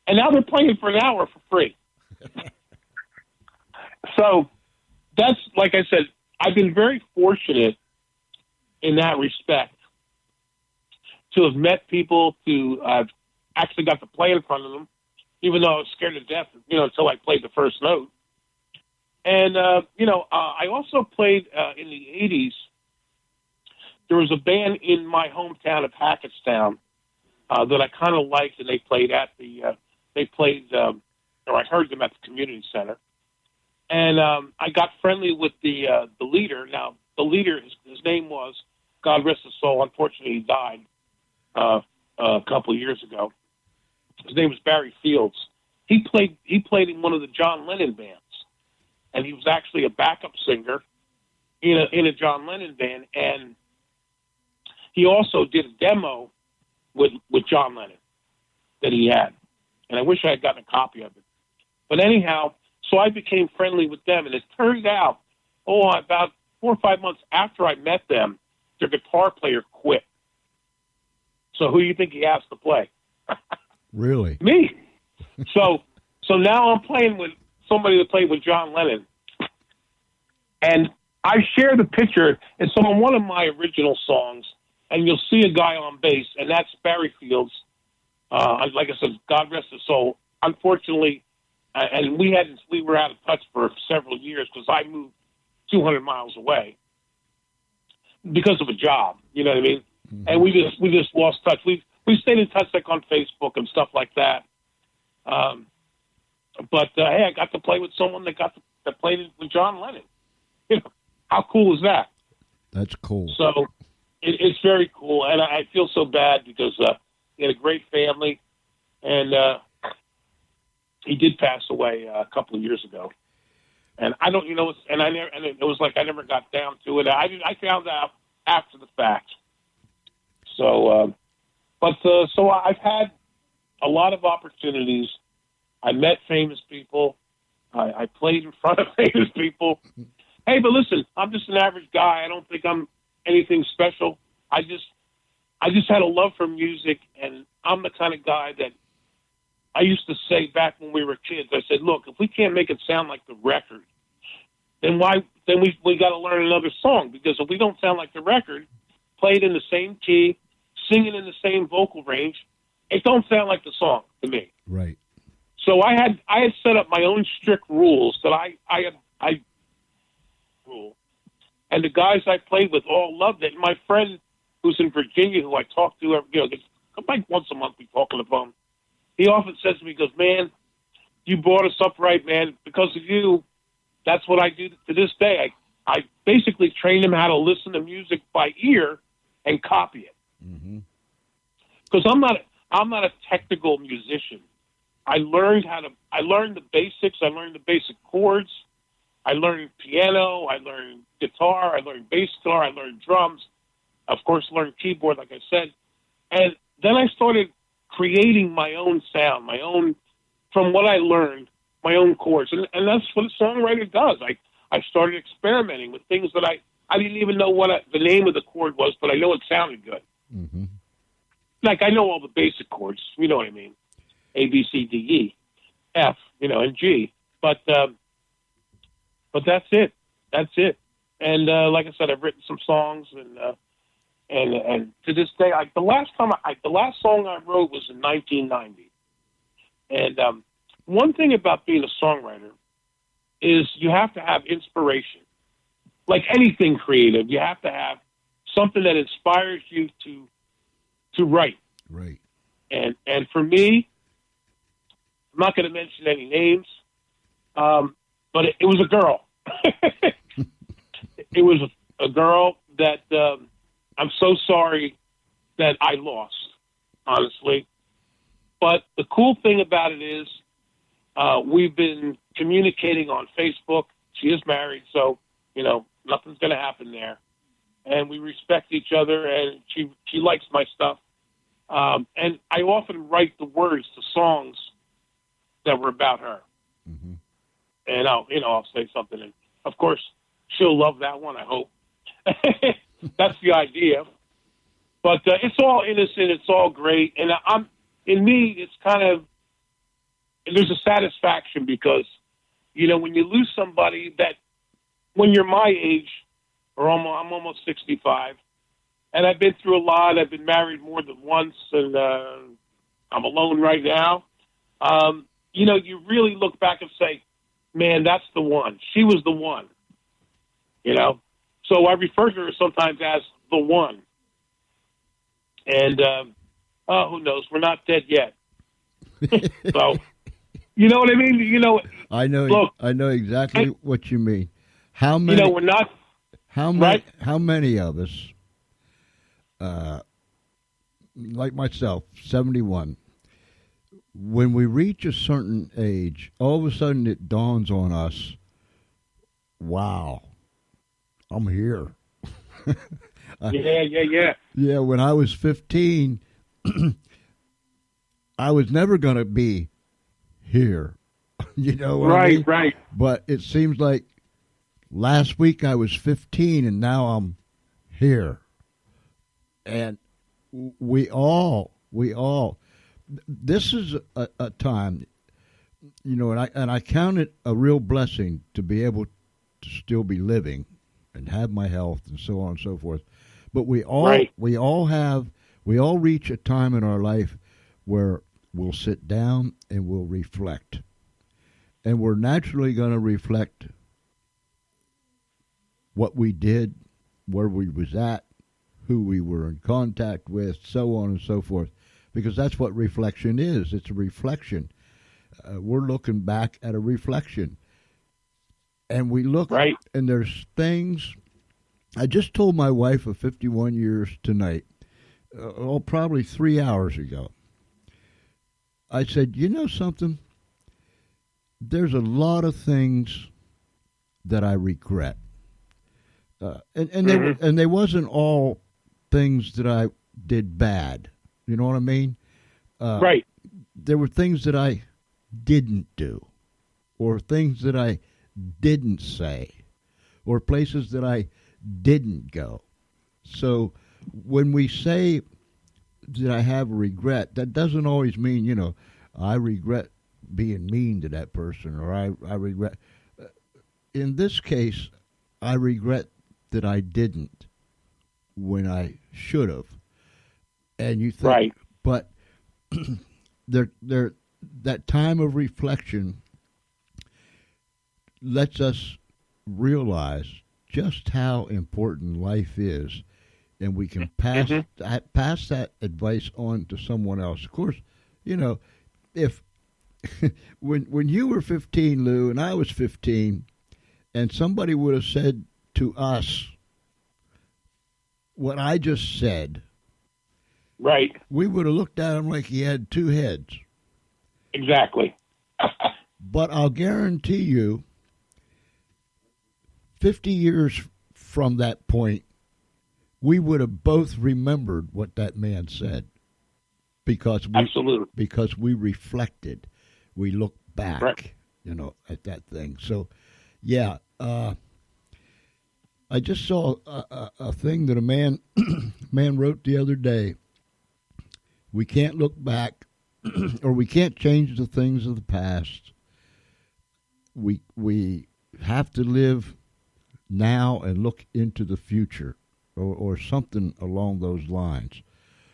and now they're playing for an hour for free. So that's, like I said, I've been very fortunate in that respect to have met people, to I've actually got to play in front of them, even though I was scared to death, until I played the first note. And, I also played in the 80s. There was a band in my hometown of Hackettstown that I kind of liked, and they played at I heard them at the community center. And I got friendly with the leader. Now, the leader, his name was, God rest his soul, unfortunately he died a couple of years ago. His name was Barry Fields. He played in one of the John Lennon bands, and he was actually a backup singer in a John Lennon band. And he also did a demo with John Lennon that he had, and I wish I had gotten a copy of it. But anyhow, so I became friendly with them, and it turned out, about 4 or 5 months after I met them, their guitar player quit. So who do you think he asked to play? Really? Me. So now I'm playing with somebody that played with John Lennon. And I share the picture. It's on one of my original songs, and you'll see a guy on bass, and that's Barry Fields. Like I said, God rest his soul. Unfortunately, and we were out of touch for several years because I moved 200 miles away because of a job. You know what I mean? Mm-hmm. And we just lost touch. We stayed in touch like on Facebook and stuff like that. But hey, I got to play with someone that played with John Lennon. How cool is that? That's cool. So it's very cool, and I feel so bad because he had a great family, and he did pass away a couple of years ago. And I don't, it was like I never got down to it. I found out after the fact. So, so I've had a lot of opportunities. I met famous people. I played in front of famous people. Hey, but listen, I'm just an average guy. I don't think I'm anything special. I just had a love for music, and I'm the kind of guy that I used to say back when we were kids. I said, look, if we can't make it sound like the record, then we got to learn another song, because if we don't sound like the record, played in the same key, singing in the same vocal range, it don't sound like the song to me. Right. So I had set up my own strict rules that I rule, and the guys I played with all loved it. My friend who's in Virginia, who I talk to, like once a month, we talk on the phone. He often says to me, he goes, man, you brought us up right, man. Because of you, that's what I do to this day. I basically train him how to listen to music by ear and copy it. Because I'm not a technical musician. I learned the basics. I learned the basic chords. I learned piano. I learned guitar. I learned bass guitar. I learned drums. Of course, learned keyboard, like I said. And then I started creating my own sound, from what I learned, my own chords. And that's what a songwriter does. I started experimenting with things that I didn't even know what the name of the chord was, but I know it sounded good. Mm-hmm. Like, I know all the basic chords, you know what I mean? A, B, C, D, E, F, and G. But that's it. That's it. And like I said, I've written some songs, and to this day, the last song I wrote was in 1990. And one thing about being a songwriter is you have to have inspiration. Like anything creative, you have to have something that inspires you to write. Right. And for me, I'm not going to mention any names, but it was a girl. It was a girl that I'm so sorry that I lost, honestly. But the cool thing about it is we've been communicating on Facebook. She is married, so, nothing's going to happen there. And we respect each other, and she likes my stuff. And I often write the words to songs that were about her. Mm-hmm. And I'll say something. And of course, she'll love that one, I hope. That's the idea. But it's all innocent. It's all great. And in me, it's kind of, there's a satisfaction because, when you lose somebody that, when you're my age, or I'm almost 65, and I've been through a lot. I've been married more than once, and I'm alone right now. You really look back and say, man, that's the one. She was the one. So I refer to her sometimes as the one. And, who knows? We're not dead yet. So, you know what I mean? I know. Look, I know exactly what you mean. How many? We're not. How many? Right? How many of us, like myself, 71, when we reach a certain age, all of a sudden it dawns on us, wow, I'm here. Yeah. Yeah, when I was 15, I was never going to be here. You know what I mean? Right. But it seems like last week I was 15 and now I'm here. And we all, this is a time, and I count it a real blessing to be able to still be living and have my health and so on and so forth. But we all reach a time in our life where we'll sit down and we'll reflect. And we're naturally going to reflect what we did, where we was at, who we were in contact with, so on and so forth. Because that's what reflection is. It's a reflection. We're looking back at a reflection. And we look, right. And there's things. I just told my wife of 51 years tonight, probably 3 hours ago. I said, you know something? There's a lot of things that I regret. And they wasn't all things that I did bad. You know what I mean? Right. There were things that I didn't do, or things that I didn't say, or places that I didn't go. So when we say that I have a regret, that doesn't always mean, I regret being mean to that person, or I regret. In this case, I regret that I didn't when I should have. And you think, right. But that time of reflection lets us realize just how important life is, and we can pass that advice on to someone else. Of course, if when you were 15, Lou, and I was 15, and somebody would have said to us what I just said, right, we would have looked at him like he had two heads. Exactly. But I'll guarantee you, 50 years from that point, we would have both remembered what that man said. Absolutely. Because we reflected. We looked back, right. At that thing. So, yeah, I just saw a thing that a man wrote the other day. We can't look back, or we can't change the things of the past. We have to live now and look into the future, or something along those lines.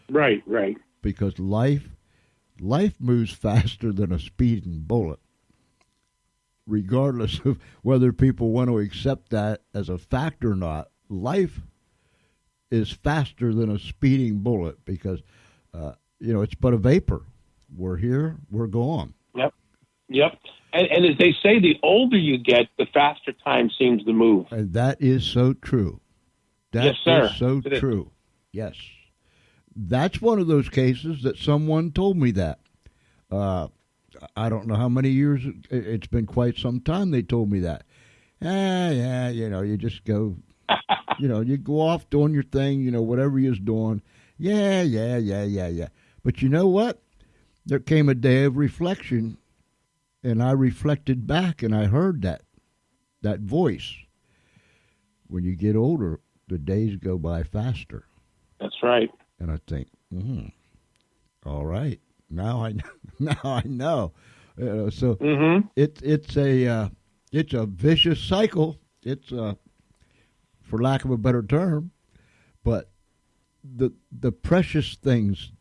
Right. Because life moves faster than a speeding bullet, regardless of whether people want to accept that as a fact or not. Life is faster than a speeding bullet because, it's but a vapor. We're here, we're gone. Yep. And as they say, the older you get, the faster time seems to move. And that is so true. Yes, sir. Is so true. Yes. That's one of those cases that someone told me that. I don't know how many years. It's been quite some time they told me that. You just go, you go off doing your thing, whatever you're doing. Yeah. But you know what? There came a day of reflection, and I reflected back, and I heard that voice. When you get older, the days go by faster. That's right. And I think, all right, now I now I know. So it's a vicious cycle. It's for lack of a better term, but the precious things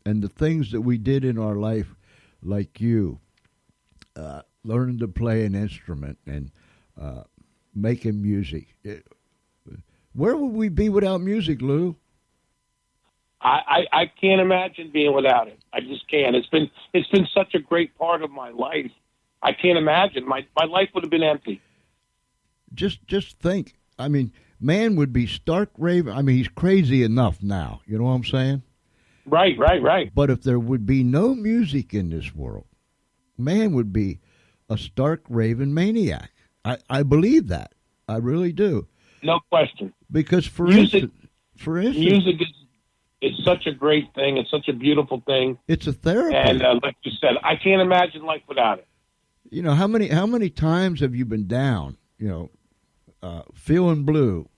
and the things that we did in our life, like you, learning to play an instrument and making music. Where would we be without music, Lou? I can't imagine being without it. I just can't. It's been such a great part of my life. I can't imagine. My life would have been empty. Just think. I mean, man would be stark raving. I mean, he's crazy enough now. You know what I'm saying? Right. But if there would be no music in this world, man would be a stark raving maniac. I believe that. I really do. No question. Because for music instance, is such a great thing. It's such a beautiful thing. It's a therapy. And like you said, I can't imagine life without it. You know, how many times have you been down, feeling blue,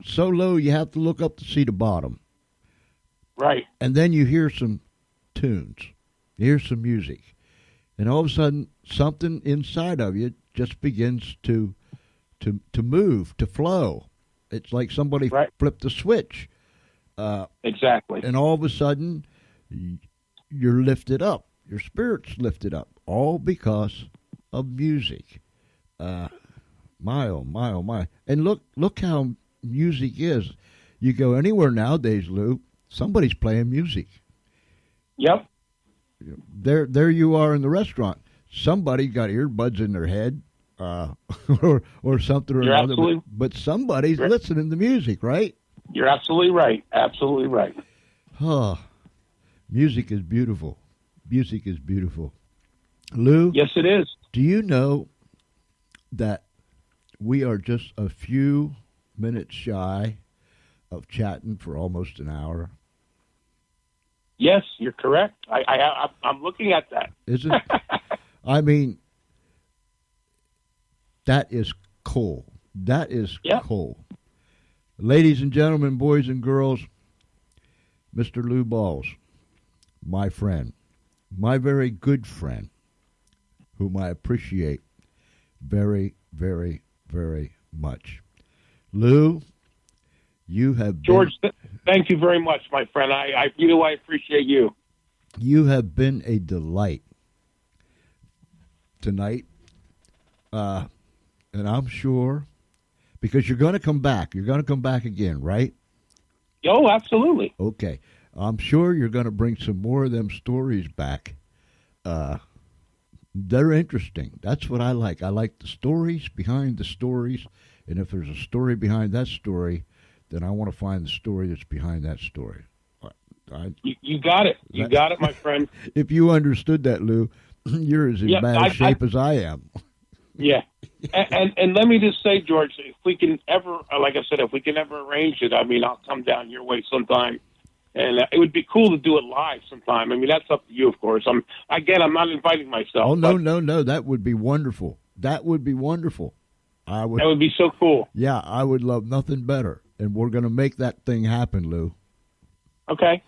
so low you have to look up to see the bottom. Right. And then you hear some tunes, you hear some music, and all of a sudden something inside of you just begins to move, to flow. It's like somebody flipped a switch. Exactly. And all of a sudden, you're lifted up. Your spirit's lifted up, all because of music. My, oh, my, oh, my. And look how music is. You go anywhere nowadays, Lou, somebody's playing music. Yep. There you are in the restaurant. Somebody got earbuds in their head, or something or You're another. absolutely, but somebody's listening to music, right? You're absolutely right. Absolutely right. Oh, music is beautiful. Music is beautiful. Lou? Yes, it is. Do you know that we are just a few minutes shy of chatting for almost an hour? Yes, you're correct. I'm looking at that. Isn't it? I mean, that is cool. That is cool. Ladies and gentlemen, boys and girls, Mr. Lou Bawlz, my friend, my very good friend, whom I appreciate very, very, very much. Lou, you have George, thank you very much, my friend. I appreciate you. You have been a delight tonight, and I'm sure, because you're going to come back. You're going to come back again, right? Oh, absolutely. Okay. I'm sure you're going to bring some more of them stories back. They're interesting. That's what I like. I like the stories behind the stories, and if there's a story behind that story, then I want to find the story that's behind that story. You got it. You got it, my friend. If you understood that, Lou, you're as in bad shape as I am. Yeah. And let me just say, George, if we can ever, like I said, if we can ever arrange it, I mean, I'll come down your way sometime. And it would be cool to do it live sometime. I mean, that's up to you, of course. I'm not inviting myself. Oh, no. That would be wonderful. That would be wonderful. That would be so cool. Yeah, I would love nothing better. And we're going to make that thing happen, Lou. Okay.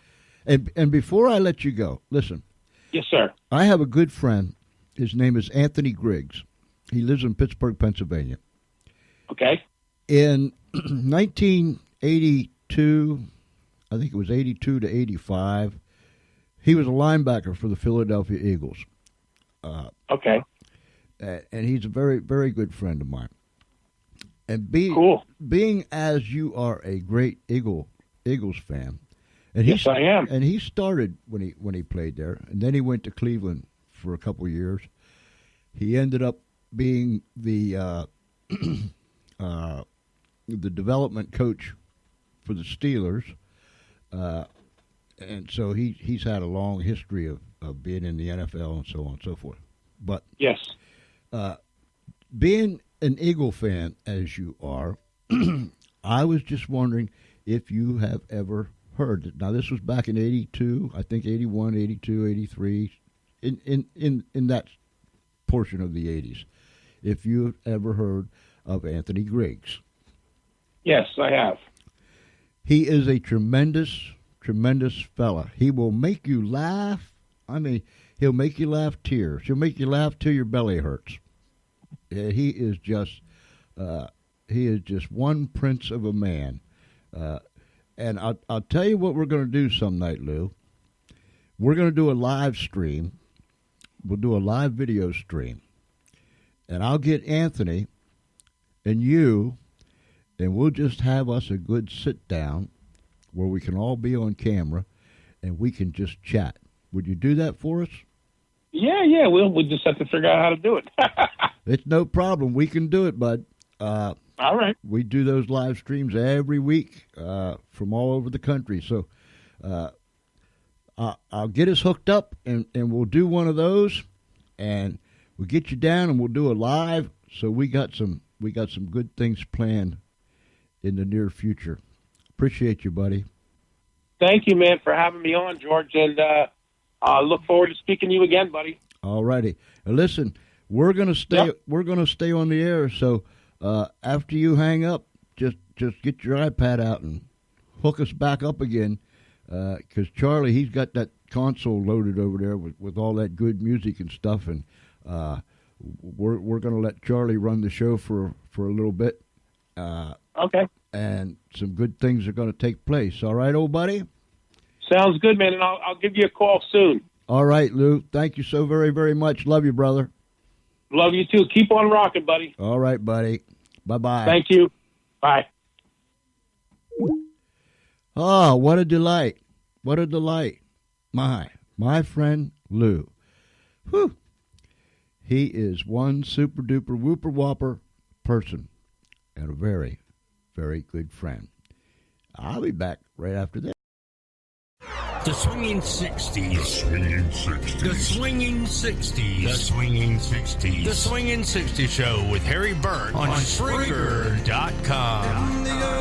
And before I let you go, listen. Yes, sir. I have a good friend. His name is Anthony Griggs. He lives in Pittsburgh, Pennsylvania. Okay. In 1982, I think it was 82 to 85, he was a linebacker for the Philadelphia Eagles. Okay. And he's a very, very good friend of mine. And being as you are a great Eagles fan, and yes, I am. And he started when he played there, and then he went to Cleveland for a couple of years. He ended up being the development coach for the Steelers, and so he's had a long history of being in the NFL and so on and so forth. But yes, being an Eagle fan as you are, I was just wondering if you have ever heard it. Now, this was back in 82, I think 81, 82, 83, in that portion of the 80s. If you've ever heard of Anthony Griggs. Yes, I have. He is a tremendous, tremendous fella. He will make you laugh. I mean, he'll make you laugh tears. He'll make you laugh till your belly hurts. Yeah, he is just one prince of a man. And I'll tell you what we're going to do some night, Lou. We're going to do a live stream. We'll do a live video stream. And I'll get Anthony and you, and we'll just have us a good sit down where we can all be on camera and we can just chat. Would you do that for us? Yeah. We'll just have to figure out how to do it. It's no problem. We can do it, bud. All right. We do those live streams every week from all over the country. So I'll get us hooked up, and we'll do one of those, and we'll get you down, and we'll do a live. So we got some good things planned in the near future. Appreciate you, buddy. Thank you, man, for having me on, George, and I look forward to speaking to you again, buddy. All righty. Listen, we're gonna stay. Yep. We're gonna stay on the air. So after you hang up, just get your iPad out and hook us back up again. Because Charlie, he's got that console loaded over there with all that good music and stuff, and we're gonna let Charlie run the show for a little bit. Okay. And some good things are going to take place. All right, old buddy? Sounds good, man, and I'll give you a call soon. All right, Lou. Thank you so very, very much. Love you, brother. Love you, too. Keep on rocking, buddy. All right, buddy. Bye-bye. Thank you. Bye. Oh, what a delight. What a delight. My friend Lou. Whew. He is one super-duper whooper-whopper person and a very, very good friend. I'll be back right after this. The Swinging 60s. The Swinging 60s. The Swinging 60s. The Swinging 60s. The Swinging 60s Show with Harry Burt on Spreaker.com.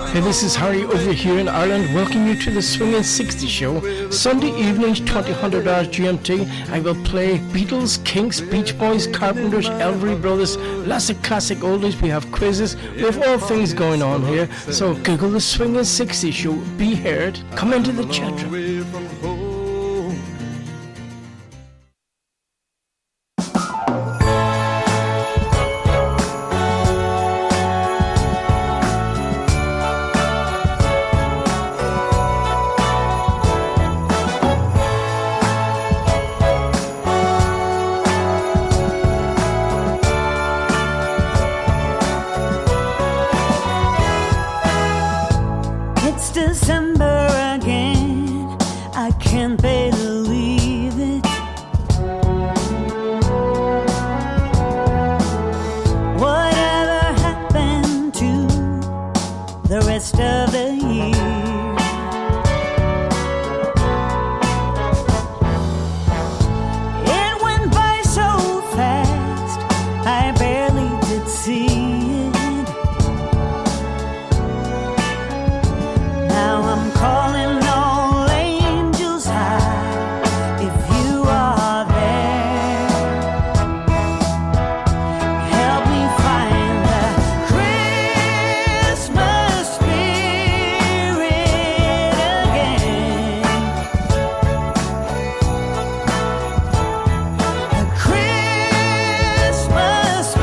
Hey, this is Harry over here in Ireland. Welcome you to the Swinging 60s Show. Sunday evenings, 2000 hours GMT. I will play Beatles, Kinks, Beach Boys, Carpenters, Elvery Brothers, lots of classic oldies. We have quizzes. We have all things going on here. So Google the Swinging 60s Show. Be heard. Come into the chat room. It's December again. I can't believe it. Whatever happened to the rest of the year? It went by so fast, I barely did see it. Now I'm calling all angels high. If you are there, help me find the Christmas spirit again. The Christmas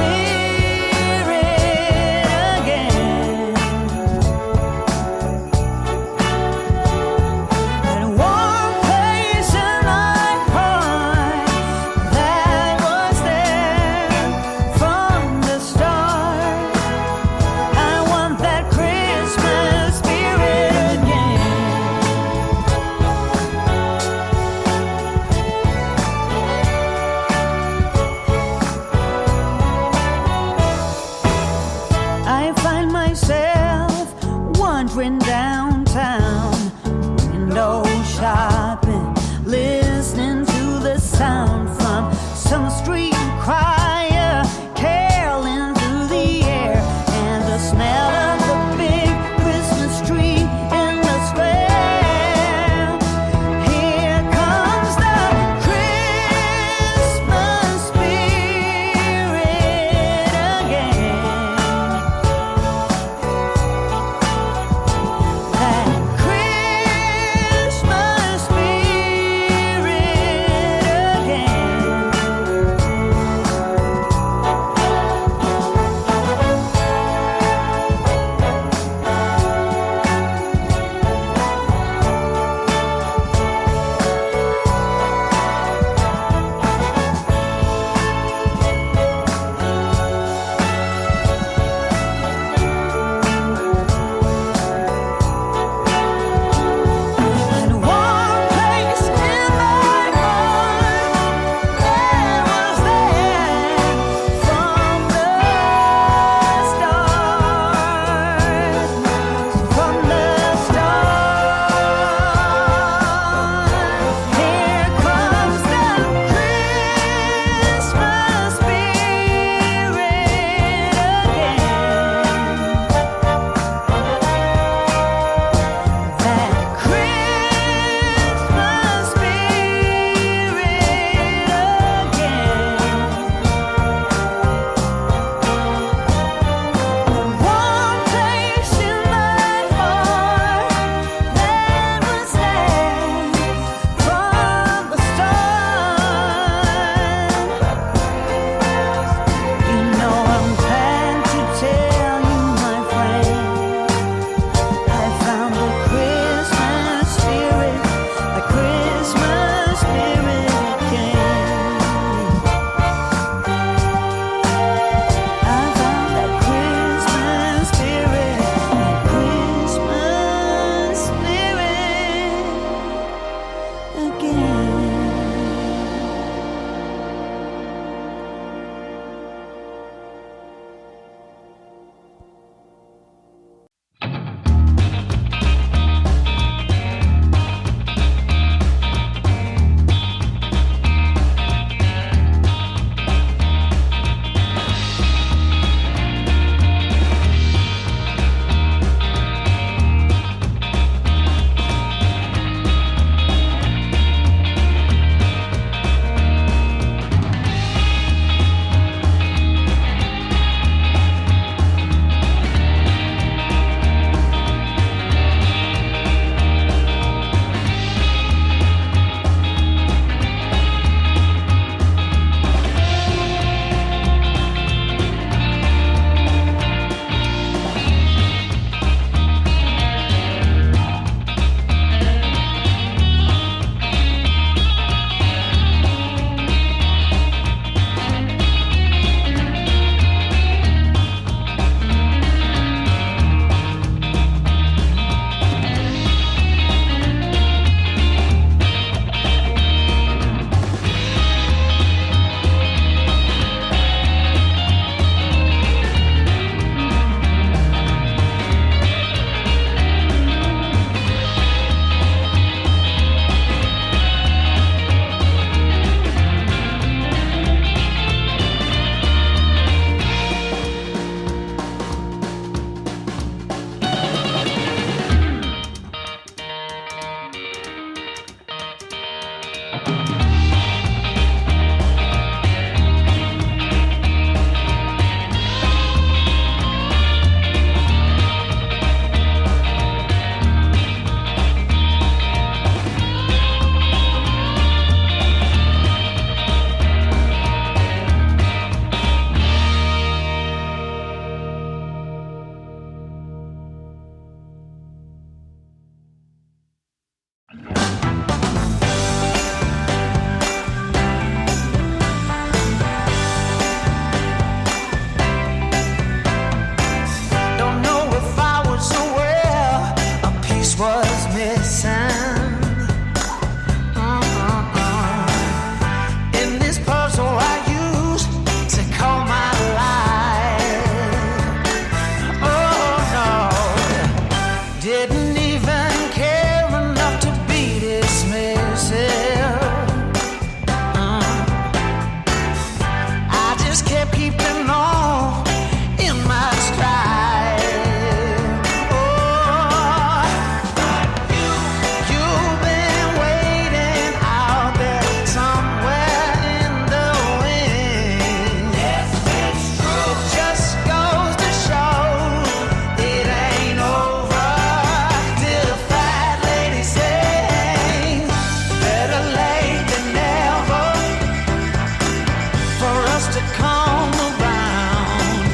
to come around.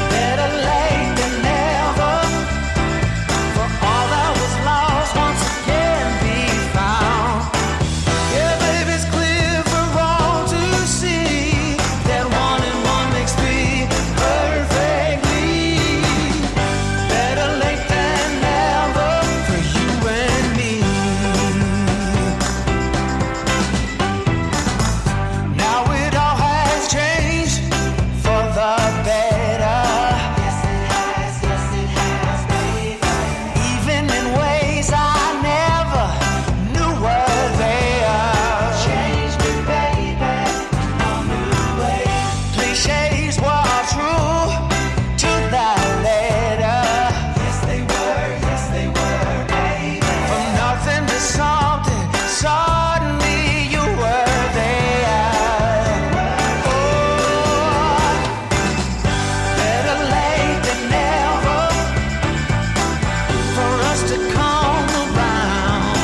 Better late than never, for all that was lost once again be found. Yeah, baby, it's clear for all to see that 1 and 1 makes 3 perfectly. Better late than never for you and me. Now it all has changed for the better. Yes, it has, baby. Even in ways I never knew were there. Changed me, baby, in all new ways. Clichés were true to the letter. Yes, they were, baby. From nothing to something, suddenly you were there. Oh, better late than never for us to come around.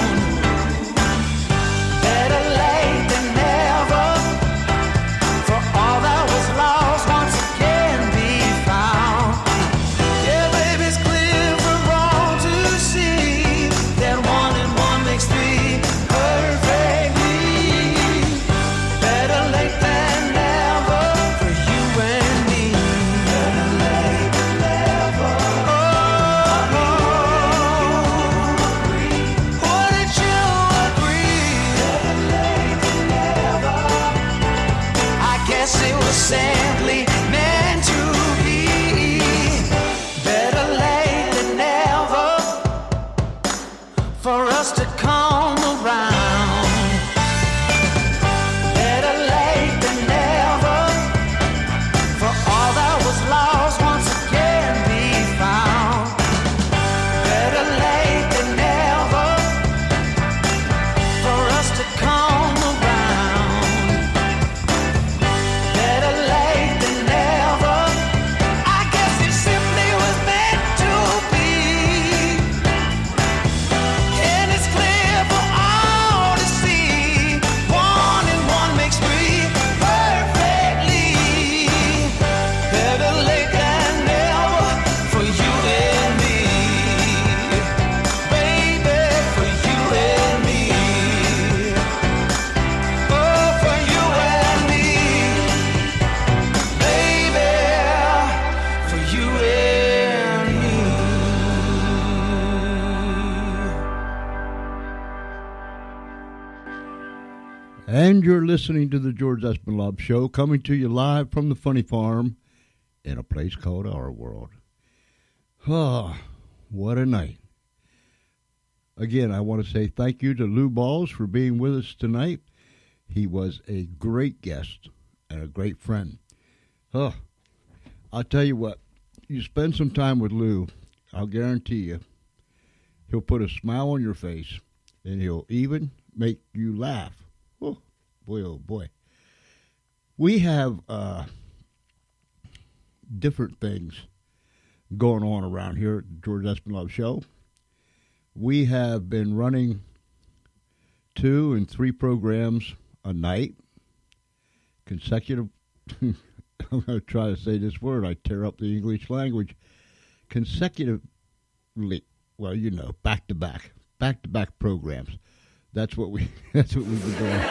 Better late than never for all that was lost once again be found. Yeah, baby, it's clear for all to see that 1 and 1 makes 3 perfectly. Better late than never for you and me. Better late than never. Wouldn't you agree? Better late than never. I guess it was simply meant to be. Better late than never for us to come around. Better late than never for all that was lost once again be found. Better late than never for us to come around. Better late than never. I guess it simply was meant to be. And it's clear for all to see. 1 and 1 makes 3 perfectly. Better late than never for you and me. Baby, for you and me. Oh, for you and me. Baby, for you and me. And you're listening to the George Espenlaub Show, coming to you live from the Funny Farm in a place called Our World. Ah, what a night. Again, I want to say thank you to Lou Bawlz for being with us tonight. He was a great guest and a great friend. Oh, I'll tell you what, you spend some time with Lou, I'll guarantee you, he'll put a smile on your face, and he'll even make you laugh. Oh boy. We have different things going on around here at the George Espenlaub Show. We have been running 2 and 3 programs a night, consecutive. I'm going to try to say this word. I tear up the English language. Consecutively, well, you know, back to back programs. That's what we've been doing.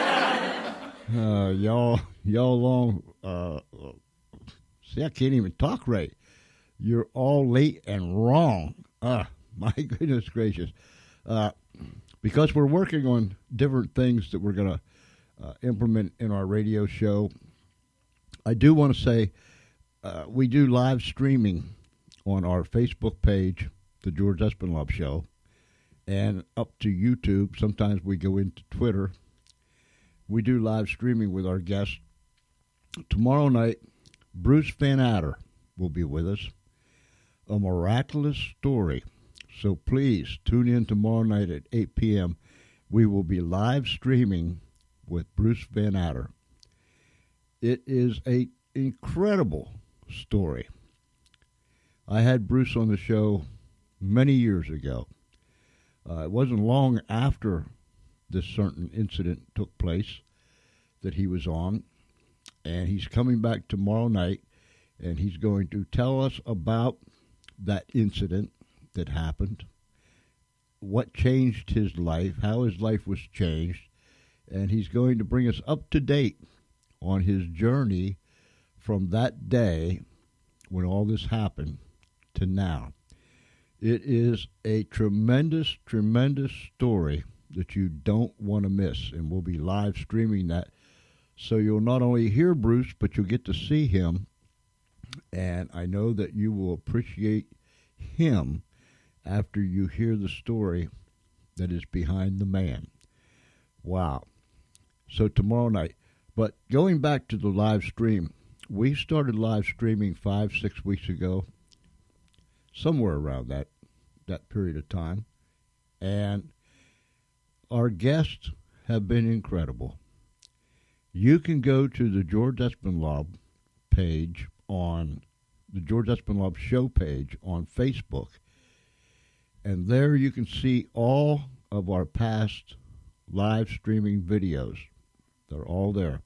Y'all long. See, I can't even talk right. You're all late and wrong. My goodness gracious. Because we're working on different things that we're going to implement in our radio show, I do want to say we do live streaming on our Facebook page, The George Espenlaub Show, and up to YouTube. Sometimes we go into Twitter. We do live streaming with our guests. Tomorrow night, Bruce Van Adder will be with us. A miraculous story. So please tune in tomorrow night at 8 p.m. We will be live streaming with Bruce Van Adder. It is an incredible story. I had Bruce on the show many years ago. It wasn't long after this certain incident took place that he was on. and he's coming back tomorrow night, and he's going to tell us about that incident that happened, what changed his life, how his life was changed, and he's going to bring us up to date on his journey from that day when all this happened to now. It is a tremendous, tremendous story that you don't want to miss, and we'll be live streaming that. So you'll not only hear Bruce, but you'll get to see him, and I know that you will appreciate him after you hear the story that is behind the man. Wow. So tomorrow night. But going back to the live stream, we started live streaming 5-6 weeks ago, somewhere around that period of time, and our guests have been incredible. You can go to the George Espenlaub page on the George Espenlaub show page on Facebook, and there you can see all of our past live streaming videos. They're all there,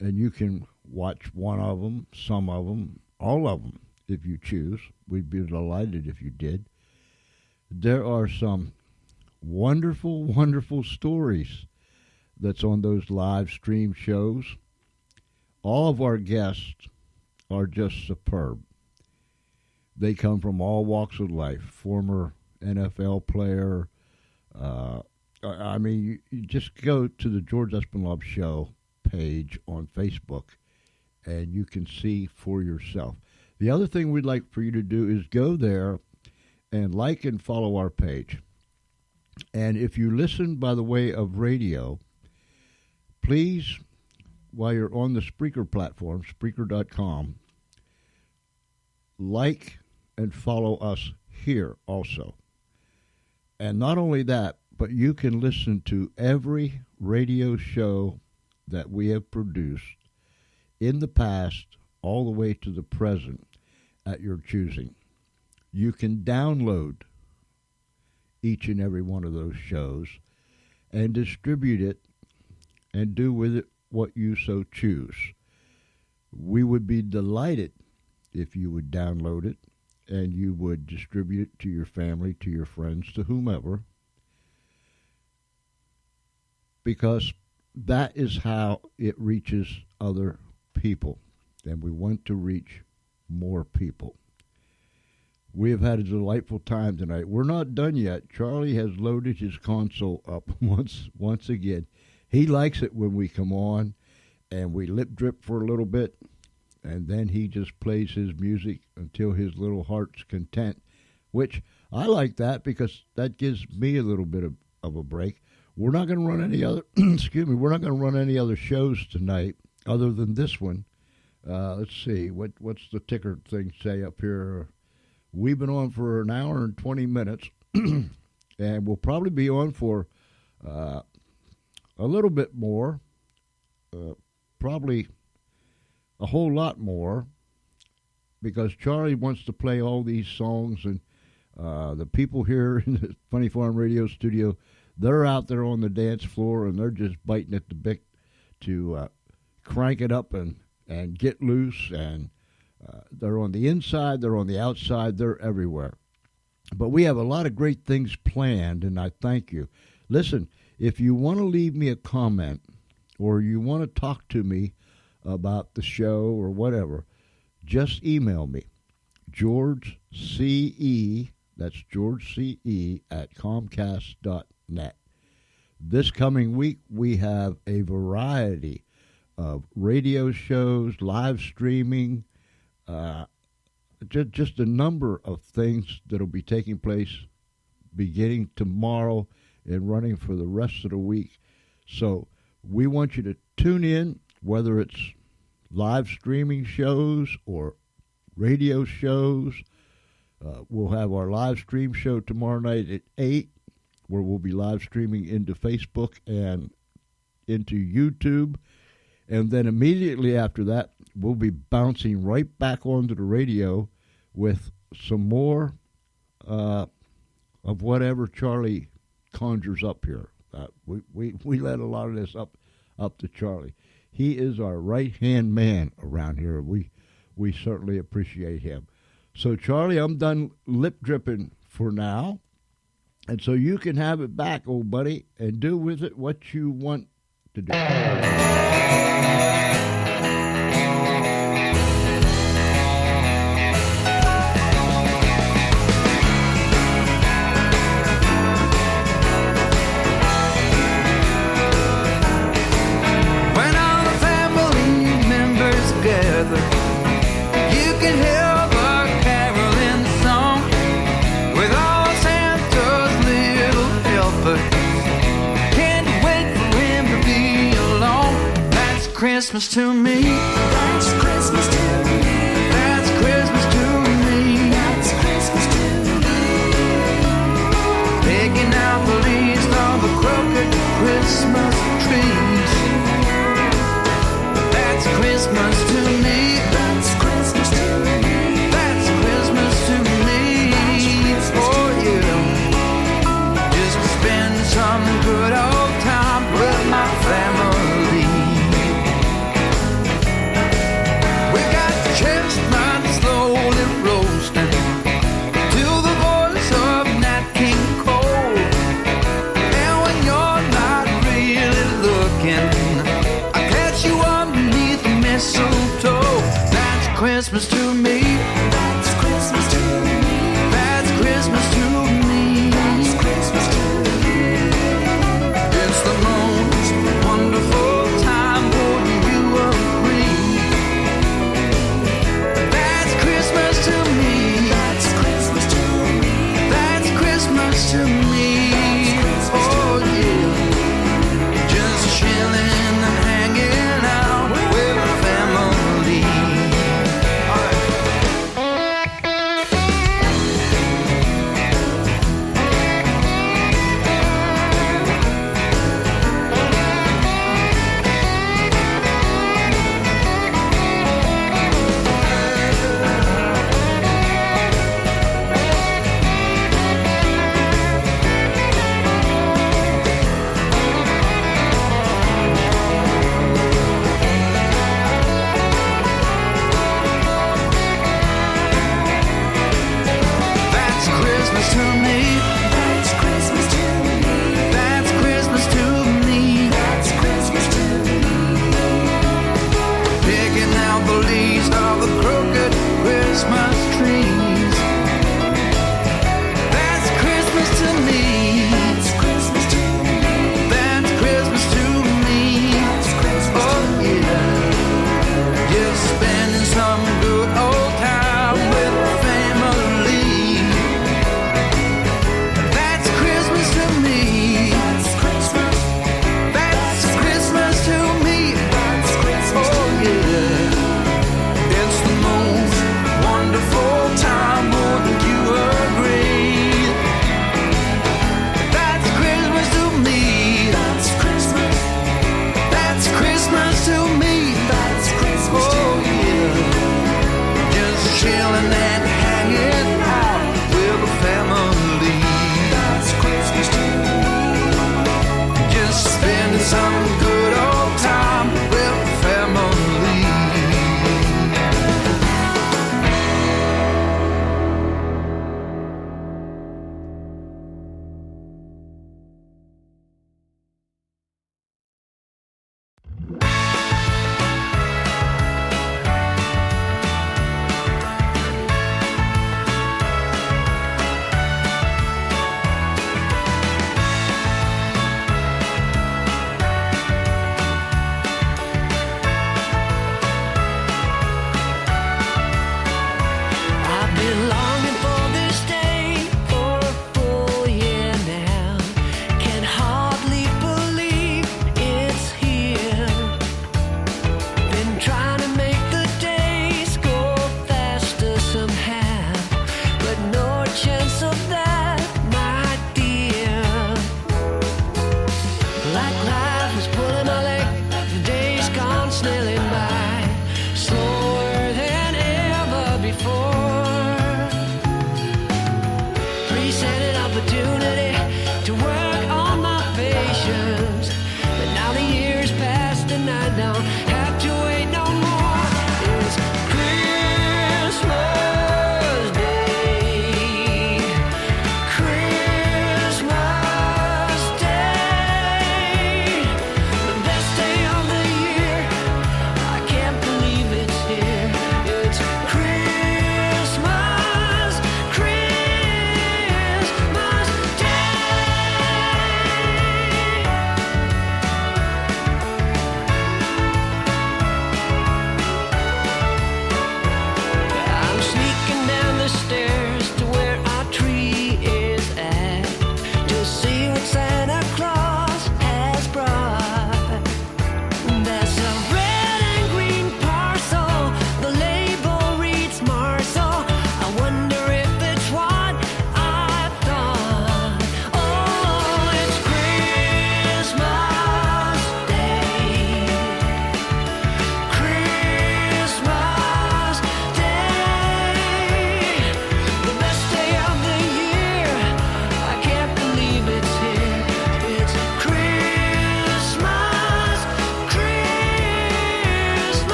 and you can watch one of them, some of them, all of them if you choose. We'd be delighted if you did. There are some wonderful, wonderful stories that's on those live stream shows. All of our guests are just superb. They come from all walks of life. Former NFL player. You just go to the George Espenlaub Show page on Facebook, and you can see for yourself. The other thing we'd like for you to do is go there and like and follow our page. And if you listen by the way of radio, please, while you're on the Spreaker platform, Spreaker.com, like and follow us here also. And not only that, but you can listen to every radio show that we have produced in the past all the way to the present at your choosing. You can download each and every one of those shows and distribute it and do with it what you so choose. We would be delighted if you would download it and you would distribute it to your family, to your friends, to whomever, because that is how it reaches other people, and we want to reach more people. We have had a delightful time tonight. We're not done yet. Charlie has loaded his console up once again. He likes it when we come on and we lip drip for a little bit, and then he just plays his music until his little heart's content, which I like that because that gives me a little bit of a break. We're not going to run any other we're not going to run any other shows tonight other than this one. Let's see, what's the ticker thing say up here? We've been on for an hour and 20 minutes, and we'll probably be on for a little bit more, probably a whole lot more, because Charlie wants to play all these songs, and the people here in the Funny Farm Radio Studio, they're out there on the dance floor, and they're just biting at the bit to crank it up and get loose, and they're on the inside, they're on the outside, they're everywhere. But we have a lot of great things planned, and I thank you. Listen, if you want to leave me a comment or you want to talk to me about the show or whatever, just email me, George C.E., that's George C.E. at Comcast.net. This coming week, we have a variety of radio shows, live streaming, just a number of things that will be taking place beginning tomorrow and running for the rest of the week. So we want you to tune in, whether it's live streaming shows or radio shows. We'll have our live stream show tomorrow night at 8, where we'll be live streaming into Facebook and into YouTube. And then immediately after that, we'll be bouncing right back onto the radio with some more of whatever Charlie conjures up here. We let a lot of this up to Charlie. He is our right-hand man around here. We certainly appreciate him. So, Charlie, I'm done lip dripping for now. And so you can have it back, old buddy, and do with it what you want to do. You can hear the caroling song with all Santa's little helpers. Can't wait for him to be alone. That's Christmas to me. That's Christmas to me. That's Christmas to me. That's Christmas to me. Picking out the leaves of the crooked Christmas trees. That's Christmas to me. That's Christmas to me. That's Christmas to me. Oh yeah. Just to spend some good old time with my family. We got chestnuts slowly roasting to the voice of Nat King Cole. And when you're not really looking, I catch you underneath the mistletoe. That's Christmas to me. That's Christmas to me. That's Christmas to me. That's Christmas to me. It's the most wonderful time, wouldn't you agree? That's Christmas to me. That's Christmas to me. That's Christmas to me. Oh yeah. Just chilling and hanging out with family. That's Christmas to me. That's Christmas to me. That's Christmas to me. That's Christmas to me. Picking out the leaves of the crooked Christmas trees. That's Christmas to me. That's Christmas to me. That's Christmas to me. That's Christmas oh yeah. Just spending some good old time with family. That's Christmas to me. That's Christmas. That's Christmas to me. That's Christmas oh yeah. It's the most wonderful time, wouldn't you agree? That's Christmas to me. That's Christmas. That's Christmas to me. That's Christmas oh yeah. Just chilling and hanging out with the family. That's Christmas to me. Just spending some good old time with the family. I've been longing for this day for a full year now. Can hardly believe it's here. Been trying to make the days go faster somehow, but no chance of that, my dear. Like life was pulling my leg, the days gone snailing by, slower than ever before. Presented opportunity to work on my patience, but now the years past and I don't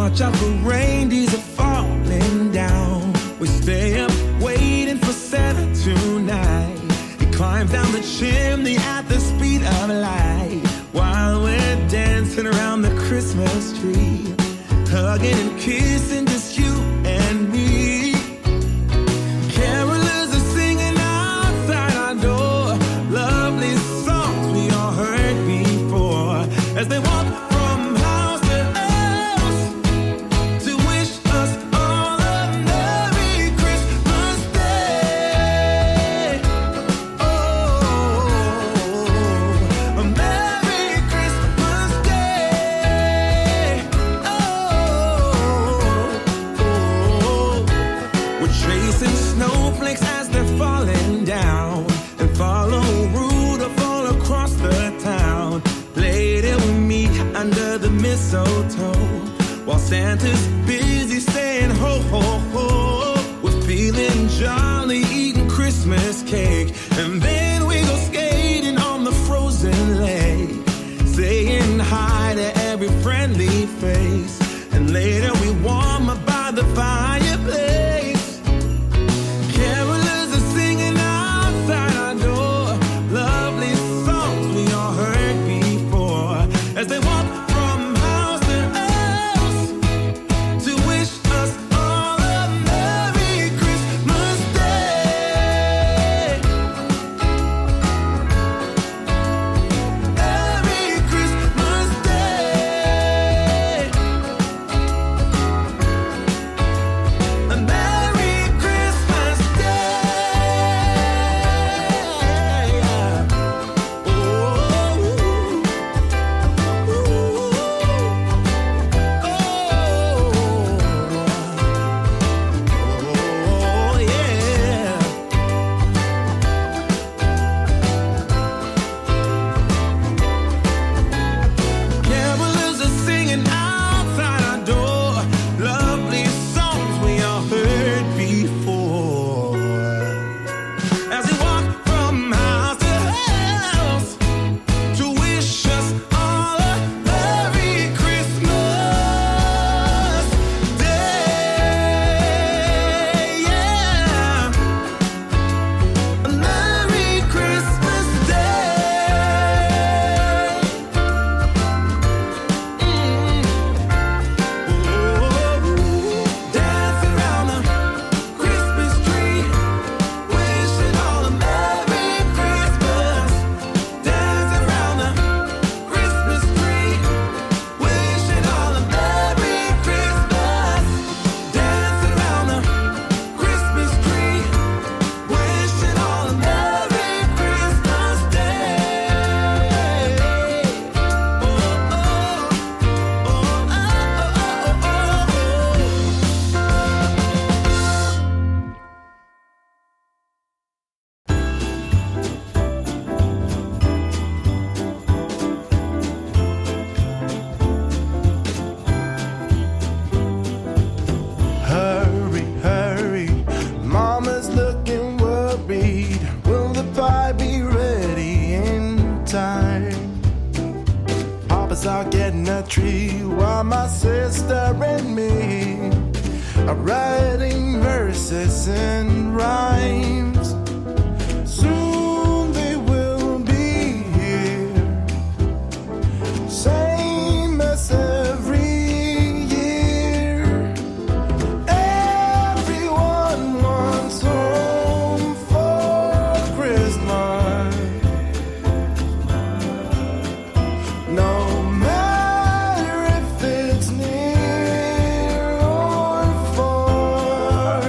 watch out for reindeers are falling down. We stay up waiting for Santa tonight. He climbs down the chimney at the speed of light, while we're dancing around the Christmas tree, hugging and kissing just you and me. Carolers are singing outside our door, lovely songs we all heard before, as they walk from house to house to wish us all a Merry Christmas Day. Oh, a Merry Christmas Day. We're chasing snowflakes as they're falling down, and follow Rudolph all across the town. Later we meet under the mistletoe, while Santa's busy saying ho, ho, ho. We're feeling jolly, eating Christmas cake, and then we go skating on the frozen lake, saying hi to every friendly face, and later we warm up by the fireplace. Carolers are singing outside our door, lovely songs we all heard before, as they walk from house to house to wish us all a Merry Christmas Day. Merry Christmas Day. A Merry Christmas Day. Oh, yeah. Carolers are singing outside our door, lovely songs we all heard before, as we walk from house to house to wish us all a Merry Christmas Day. Yeah, a Merry Christmas Day. Dance around the Christmas tree, wishing all a Merry Christmas. Dance around the Christmas tree, wishing all a Merry Christmas. Dance around the Christmas tree, wishing all a Merry Christmas Day. Hurry, hurry, Mama's looking worried. Will the pie be ready in time? Papa's out getting a tree while my sister and me are writing verses and rhymes. Soon they will be here, same as every year. Everyone wants home for Christmas, no matter if it's near or far.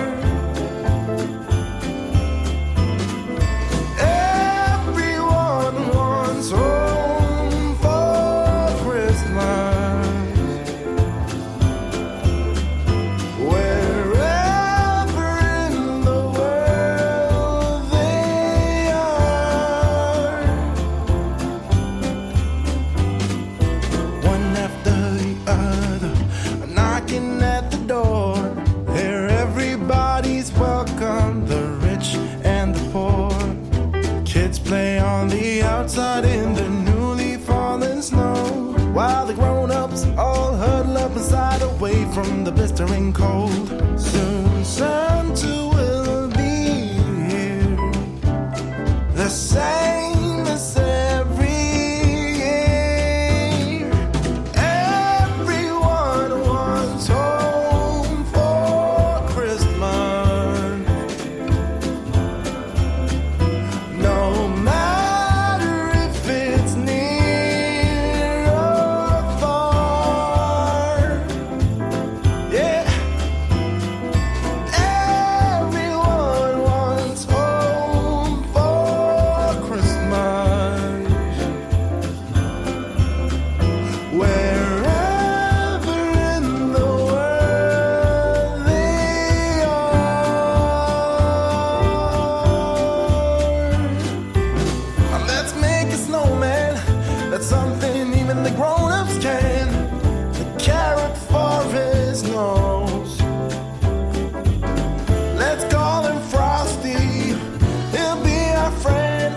freezing cold. Soon Santa will be here, the same as every year. Everyone wants home for Christmas, no matter if it's near or far. Yeah, everyone wants home for Christmas, wherever in the world they are. Let's make a snowman. That's something even the grown-ups can. The carrot for his nose. Let's call him Frosty. He'll be our friend.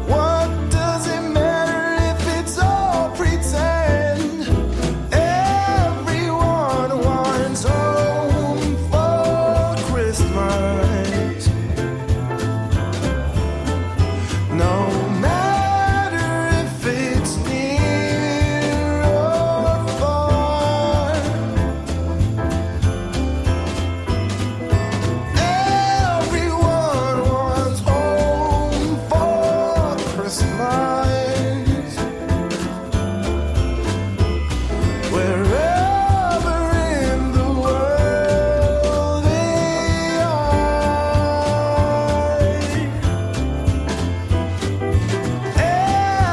What does it matter if it's all pretend? Everyone wants home for Christmas, no matter if it's near or far. Everyone wants home for Christmas, wherever in the world they are.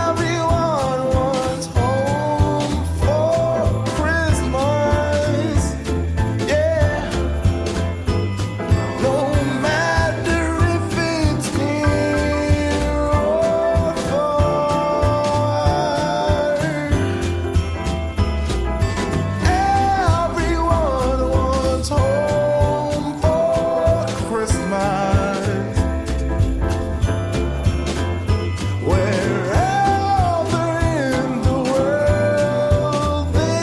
Everyone wants home for Christmas, yeah, no matter if it's near or far. Everyone wants home for Christmas, wherever in the world they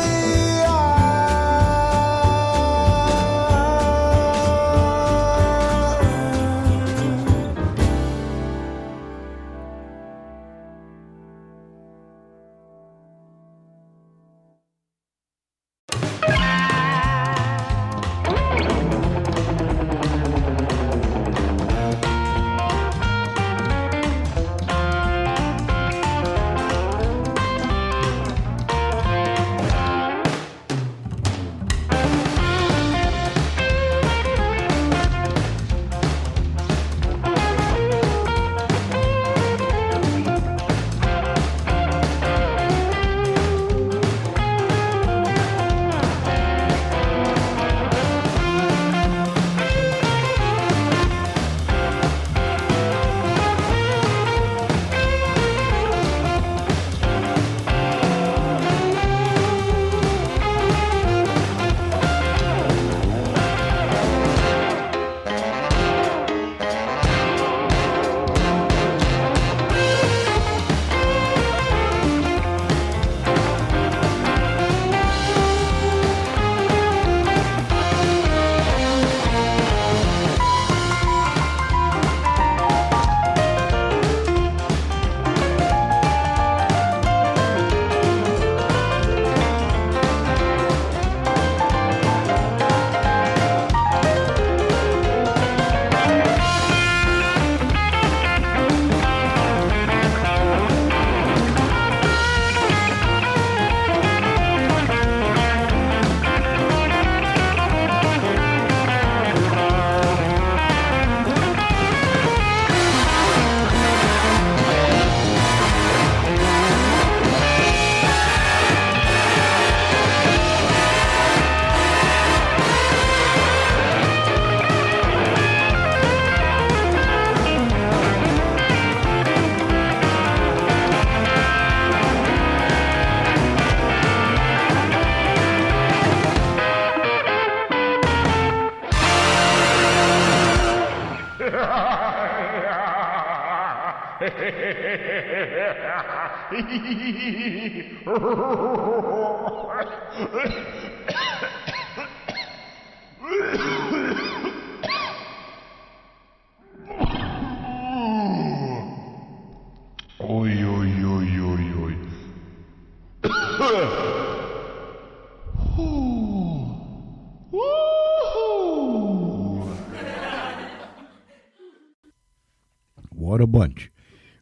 What a bunch.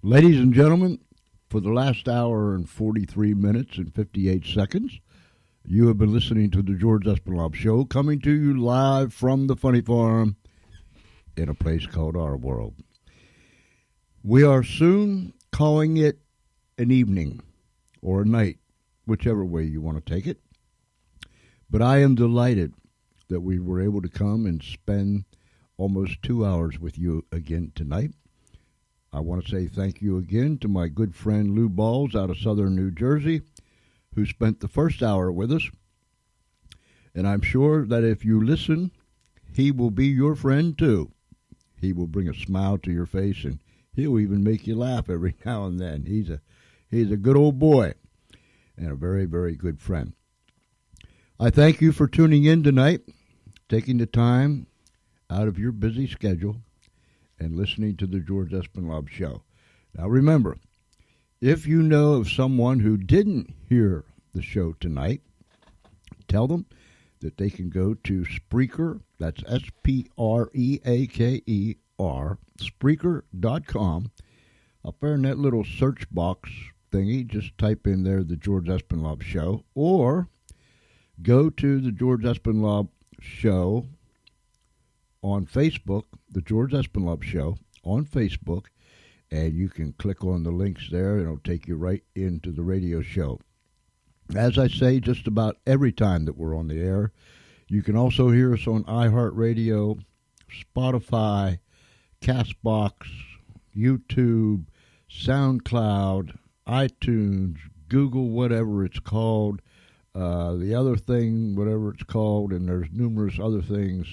Ladies and gentlemen, for the last hour and 43 minutes and 58 seconds, you have been listening to the George Espenlaub Show, coming to you live from the Funny Farm in a place called our world. We are soon calling it an evening or a night, whichever way you want to take it. But I am delighted that we were able to come and spend almost 2 hours with you again tonight. I want to say thank you again to my good friend Lou Bawlz out of southern New Jersey, who spent the first hour with us. And I'm sure that if you listen, he will be your friend too. He will bring a smile to your face, and he'll even make you laugh every now and then. He's a good old boy and a very, very good friend. I thank you for tuning in tonight, taking the time out of your busy schedule and listening to the George Espenlaub Show. Now remember, if you know of someone who didn't hear the show tonight, tell them that they can go to Spreaker, that's Spreaker, Spreaker.com. Up there in that little search box thingy, just type in there the George Espenlaub Show, or go to the George Espenlaub Show on Facebook, the George Espenlaub Show on Facebook, and you can click on the links there, and it'll take you right into the radio show. As I say, just about every time that we're on the air, you can also hear us on iHeartRadio, Spotify, Castbox, YouTube, SoundCloud, iTunes, Google, whatever it's called, the other thing, whatever it's called, and there's numerous other things,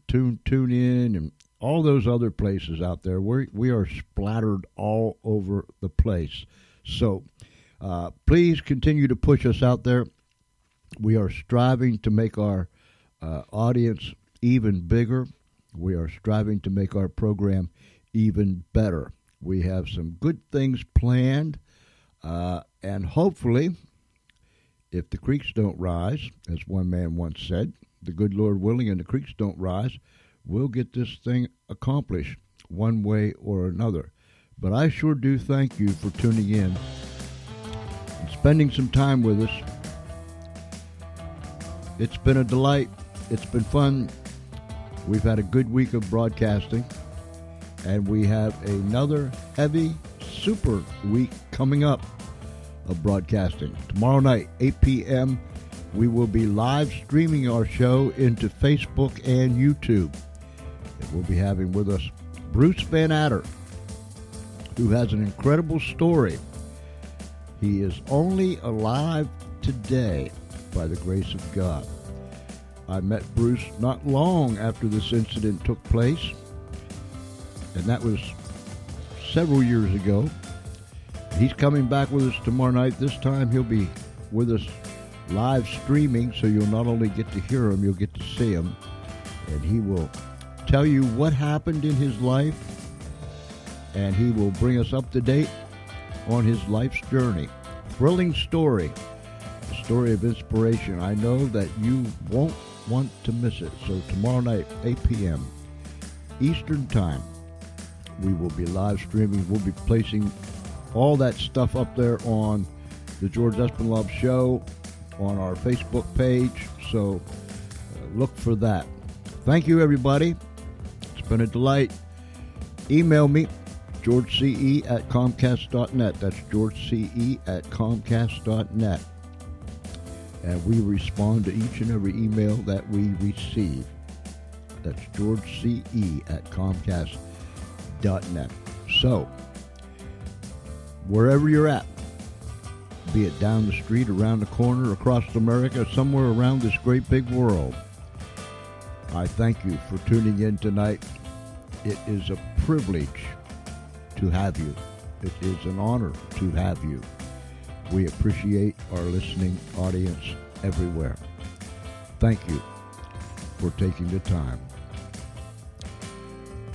Tune in, and all those other places out there. We are splattered all over the place. So please continue to push us out there. We are striving to make our audience even bigger. We are striving to make our program even better. We have some good things planned, and hopefully, if the creeks don't rise, as one man once said, the good Lord willing and the creeks don't rise, we'll get this thing accomplished one way or another. But I sure do thank you for tuning in and spending some time with us. It's been a delight. It's been fun. We've had a good week of broadcasting, and we have another heavy, super week coming up of broadcasting. Tomorrow night, 8 p.m., we will be live streaming our show into Facebook and YouTube. And we'll be having with us Bruce Van Adder, who has an incredible story. He is only alive today by the grace of God. I met Bruce not long after this incident took place, and that was several years ago. He's coming back with us tomorrow night. This time he'll be with us live streaming, so you'll not only get to hear him, you'll get to see him, and he will tell you what happened in his life, and he will bring us up to date on his life's journey. Thrilling story, a story of inspiration. I know that you won't want to miss it. So tomorrow night, 8 p.m. Eastern Time, we will be live streaming. We'll be placing all that stuff up there on the George Espenlaub Show on our Facebook page, so look for that. Thank you, everybody. It's been a delight. Email me, georgece@comcast.net. That's georgece@comcast.net. And we respond to each and every email that we receive. That's georgece@comcast.net. So, wherever you're at, be it down the street, around the corner, across America, somewhere around this great big world, I thank you for tuning in tonight. It is a privilege to have you. It is an honor to have you. We appreciate our listening audience everywhere. Thank you for taking the time.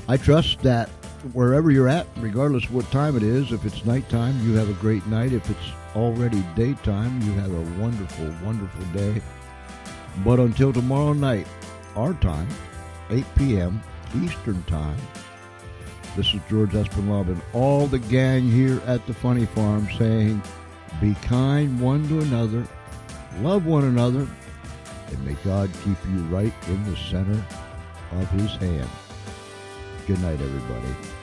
I trust that wherever you're at, regardless of what time it is, if it's nighttime, you have a great night. If it's already daytime, you have a wonderful, wonderful day. But until tomorrow night, our time, 8 p.m. Eastern Time, This is George Espenlaub and all the gang here at the Funny Farm saying, be kind one to another, love one another, and may God keep you right in the center of his hand. Good night, everybody.